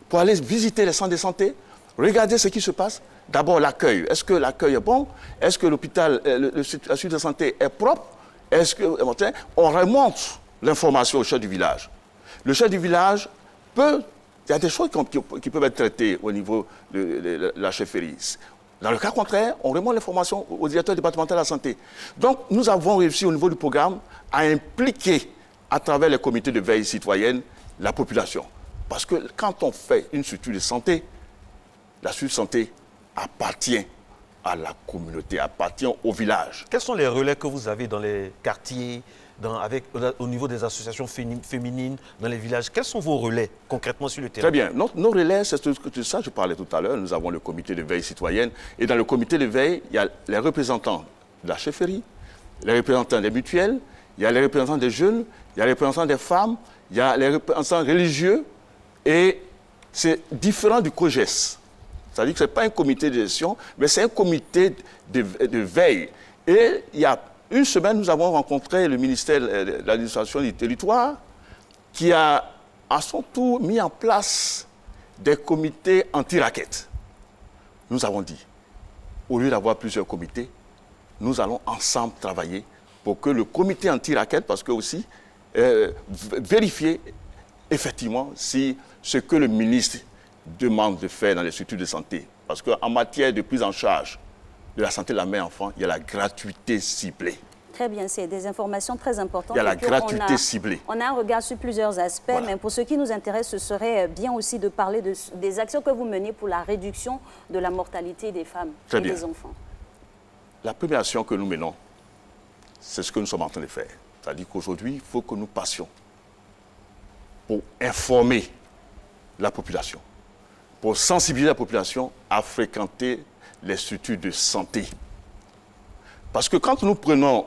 pour aller visiter les centres de santé, regarder ce qui se passe. D'abord, l'accueil. Est-ce que l'accueil est bon? Est-ce que l'hôpital, la structure de santé est propre? Est-ce que on remonte l'information au chef du village? Le chef du village peut... Il y a des choses qui peuvent être traitées au niveau de la chefferie. Dans le cas contraire, on remonte l'information au directeur départemental de la santé. Donc, nous avons réussi au niveau du programme à impliquer à travers les comités de veille citoyenne la population. Parce que quand on fait une structure de santé, la structure de santé appartient à la communauté, appartient au village. Quels sont les relais que vous avez dans les quartiers, au niveau des associations féminines, dans les villages? Quels sont vos relais concrètement sur le terrain? Très bien. Nos relais, c'est ça que je parlais tout à l'heure. Nous avons le comité de veille citoyenne. Et dans le comité de veille, il y a les représentants de la chefferie, les représentants des mutuelles, il y a les représentants des jeunes, il y a les représentants des femmes, il y a les représentants religieux. Et c'est différent du COGES. C'est-à-dire que ce n'est pas un comité de gestion, mais c'est un comité de veille. Et il y a une semaine, nous avons rencontré le ministère de l'administration du territoire qui a, à son tour, mis en place des comités anti-raquettes. Nous avons dit, au lieu d'avoir plusieurs comités, nous allons ensemble travailler pour que le comité anti-raquettes, parce que aussi, vérifier effectivement si ce que le ministre demande de faire dans les structures de santé. Parce qu'en matière de prise en charge de la santé de la mère-enfant, il y a la gratuité ciblée. Très bien, c'est des informations très importantes. Il y a la gratuité ciblée. On a un regard sur plusieurs aspects, voilà. Mais pour ce qui nous intéresse, ce serait bien aussi de parler des actions que vous menez pour la réduction de la mortalité des femmes et des enfants. La première action que nous menons, c'est ce que nous sommes en train de faire. C'est-à-dire qu'aujourd'hui, il faut que nous passions pour informer la population, pour sensibiliser la population à fréquenter les structures de santé. Parce que quand nous prenons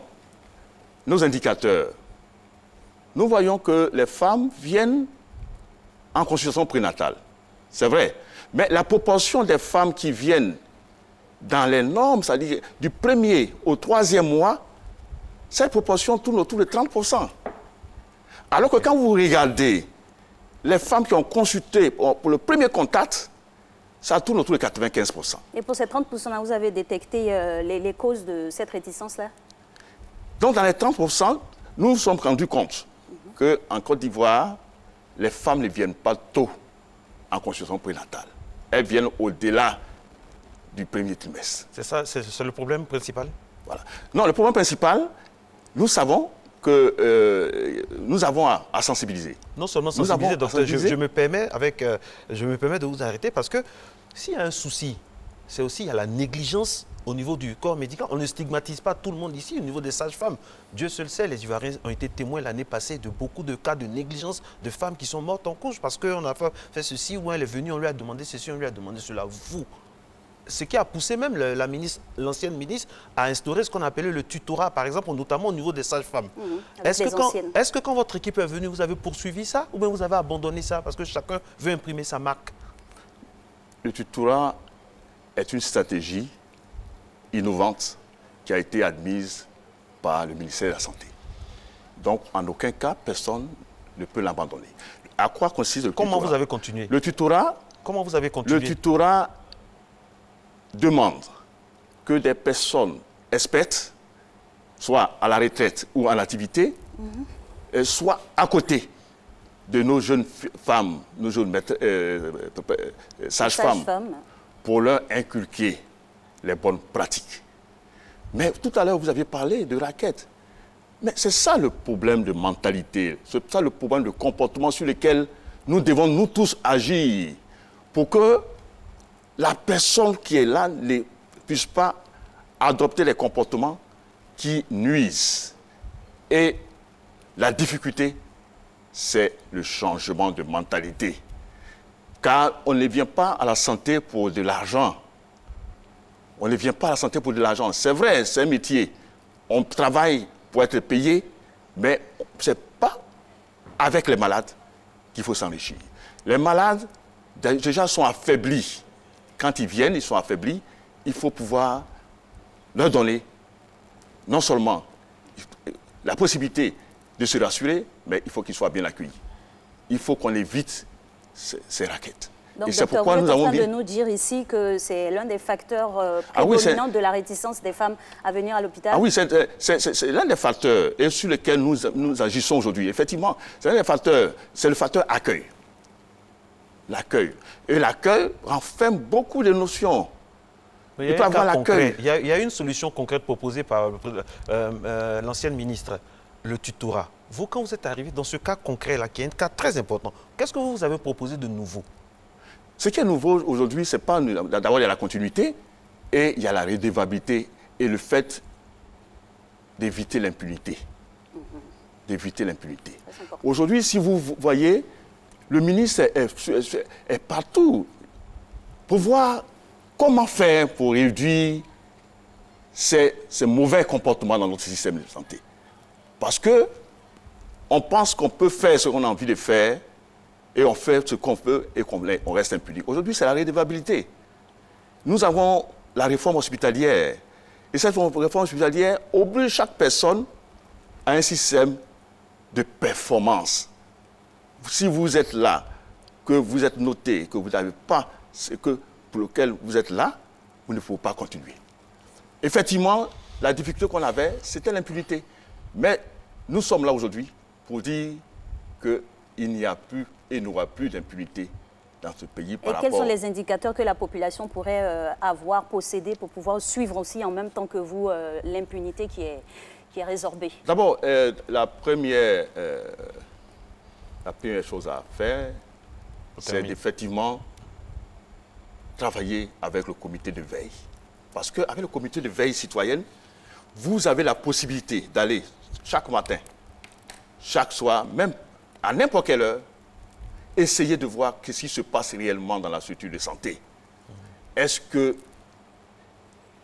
nos indicateurs, nous voyons que les femmes viennent en consultation prénatale. C'est vrai. Mais la proportion des femmes qui viennent dans les normes, c'est-à-dire du 1er au 3e mois, cette proportion tourne autour de 30%. Alors que quand vous regardez les femmes qui ont consulté pour le premier contact, ça tourne autour de 95%. Et pour ces 30%-là, vous avez détecté les causes de cette réticence-là? Donc, dans les 30%, nous nous sommes rendus compte qu'en Côte d'Ivoire, les femmes ne viennent pas tôt en consultation prénatale. Elles viennent au-delà du premier trimestre. C'est ça, c'est le problème principal? Voilà. Non, le problème principal, nous savons que nous avons à sensibiliser. Non seulement sensibiliser, docteur, je me permets de vous arrêter parce que s'il y a un souci, c'est aussi il y a la négligence au niveau du corps médical. On ne stigmatise pas tout le monde ici au niveau des sages-femmes. Dieu seul sait, les Ivoiriens ont été témoins l'année passée de beaucoup de cas de négligence de femmes qui sont mortes en couche parce qu'on a fait ceci ou elle est venue, on lui a demandé ceci, on lui a demandé cela. Vous, ce qui a poussé même l'ancienne ministre à instaurer ce qu'on appelait le tutorat, par exemple, notamment au niveau des sages-femmes. Est-ce que quand votre équipe est venue, vous avez poursuivi ça ou bien vous avez abandonné ça parce que chacun veut imprimer sa marque? Le tutorat est une stratégie innovante qui a été admise par le ministère de la Santé. Donc, en aucun cas, personne ne peut l'abandonner. À quoi consiste le tutorat? Comment vous avez continué? Le tutorat... Comment vous avez continué? Le tutorat demande que des personnes expertes, soit à la retraite ou en activité, soient à côté de nos jeunes femmes, nos jeunes sages-femmes, pour leur inculquer les bonnes pratiques. Mais tout à l'heure, vous aviez parlé de raquettes. Mais c'est ça le problème de mentalité, c'est ça le problème de comportement sur lequel nous devons nous tous agir pour que la personne qui est là ne puisse pas adopter les comportements qui nuisent. Et la difficulté, c'est le changement de mentalité. Car on ne vient pas à la santé pour de l'argent. On ne vient pas à la santé pour de l'argent. C'est vrai, c'est un métier. On travaille pour être payé, mais ce n'est pas avec les malades qu'il faut s'enrichir. Les malades, déjà, sont affaiblis. Quand ils viennent, ils sont affaiblis. Il faut pouvoir leur donner non seulement la possibilité de se rassurer, mais il faut qu'ils soient bien accueillis. Il faut qu'on évite ces raquettes. Donc, et c'est docteur, pourquoi vous êtes en train dit... de nous dire ici que c'est l'un des facteurs prédominants de la réticence des femmes à venir à l'hôpital? Ah oui, c'est l'un des facteurs et sur lesquels nous agissons aujourd'hui. Effectivement, c'est l'un des facteurs, c'est le facteur accueil. L'accueil. Et l'accueil renferme beaucoup de notions. Il peut avoir l'accueil. Il y a une solution concrète proposée par l'ancienne ministre, le tutorat. Vous, quand vous êtes arrivé dans ce cas concret-là, qui est un cas très important, qu'est-ce que vous avez proposé de nouveau? Ce qui est nouveau aujourd'hui, c'est pas d'abord il y a la continuité et il y a la redevabilité et le fait d'éviter l'impunité. D'éviter l'impunité. Aujourd'hui, si vous voyez, le ministre est partout pour voir comment faire pour réduire ces mauvais comportements dans notre système de santé. Parce que on pense qu'on peut faire ce qu'on a envie de faire et on fait ce qu'on veut et on reste impuni. Aujourd'hui, c'est la redevabilité. Nous avons la réforme hospitalière. Et cette réforme hospitalière oblige chaque personne à un système de performance. Si vous êtes là, que vous êtes noté, que vous n'avez pas ce pour lequel vous êtes là, vous ne pouvez pas continuer. Effectivement, la difficulté qu'on avait, c'était l'impunité. Mais nous sommes là aujourd'hui pour dire qu'il n'y a plus et n'aura plus d'impunité dans ce pays par rapport... Et quels sont les indicateurs que la population pourrait avoir, posséder pour pouvoir suivre aussi en même temps que vous l'impunité qui est résorbée? D'abord, la première chose à faire, c'est d'effectivement travailler avec le comité de veille. Parce qu'avec le comité de veille citoyenne, vous avez la possibilité d'aller chaque matin, chaque soir, même à n'importe quelle heure, essayer de voir ce qui se passe réellement dans la structure de santé. Est-ce que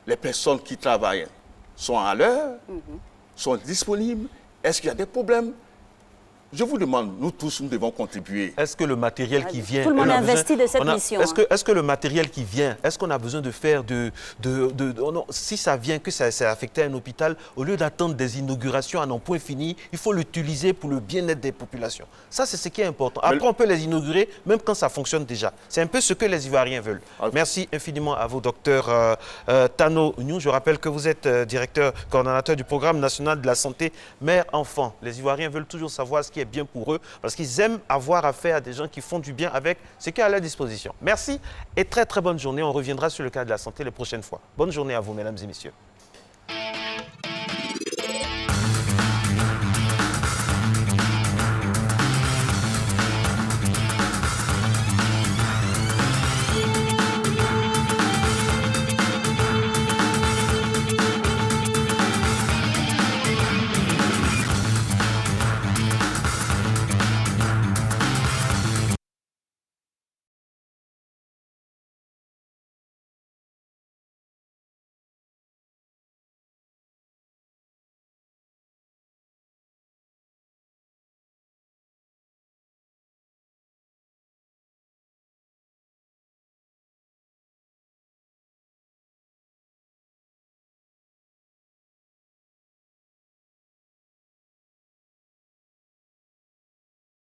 les personnes qui travaillent sont à l'heure, sont disponibles? Est-ce qu'il y a des problèmes? Je vous demande, nous tous, nous devons contribuer. Est-ce que le matériel qui vient... Tout le monde est investi de cette mission. Est-ce que le matériel qui vient, est-ce qu'on a besoin de faire si ça vient, que ça affecté un hôpital, au lieu d'attendre des inaugurations à non point fini, il faut l'utiliser pour le bien-être des populations. Ça, c'est ce qui est important. Après, on peut les inaugurer, même quand ça fonctionne déjà. C'est un peu ce que les Ivoiriens veulent. Merci infiniment à vous, docteur Tano New. Je rappelle que vous êtes directeur, coordonnateur du programme national de la santé mère-enfant. Les Ivoiriens veulent toujours savoir ce qui est bien pour eux, parce qu'ils aiment avoir affaire à des gens qui font du bien avec ce qui est à leur disposition. Merci et très très bonne journée. On reviendra sur le cas de la santé les prochaines fois. Bonne journée à vous, mesdames et messieurs.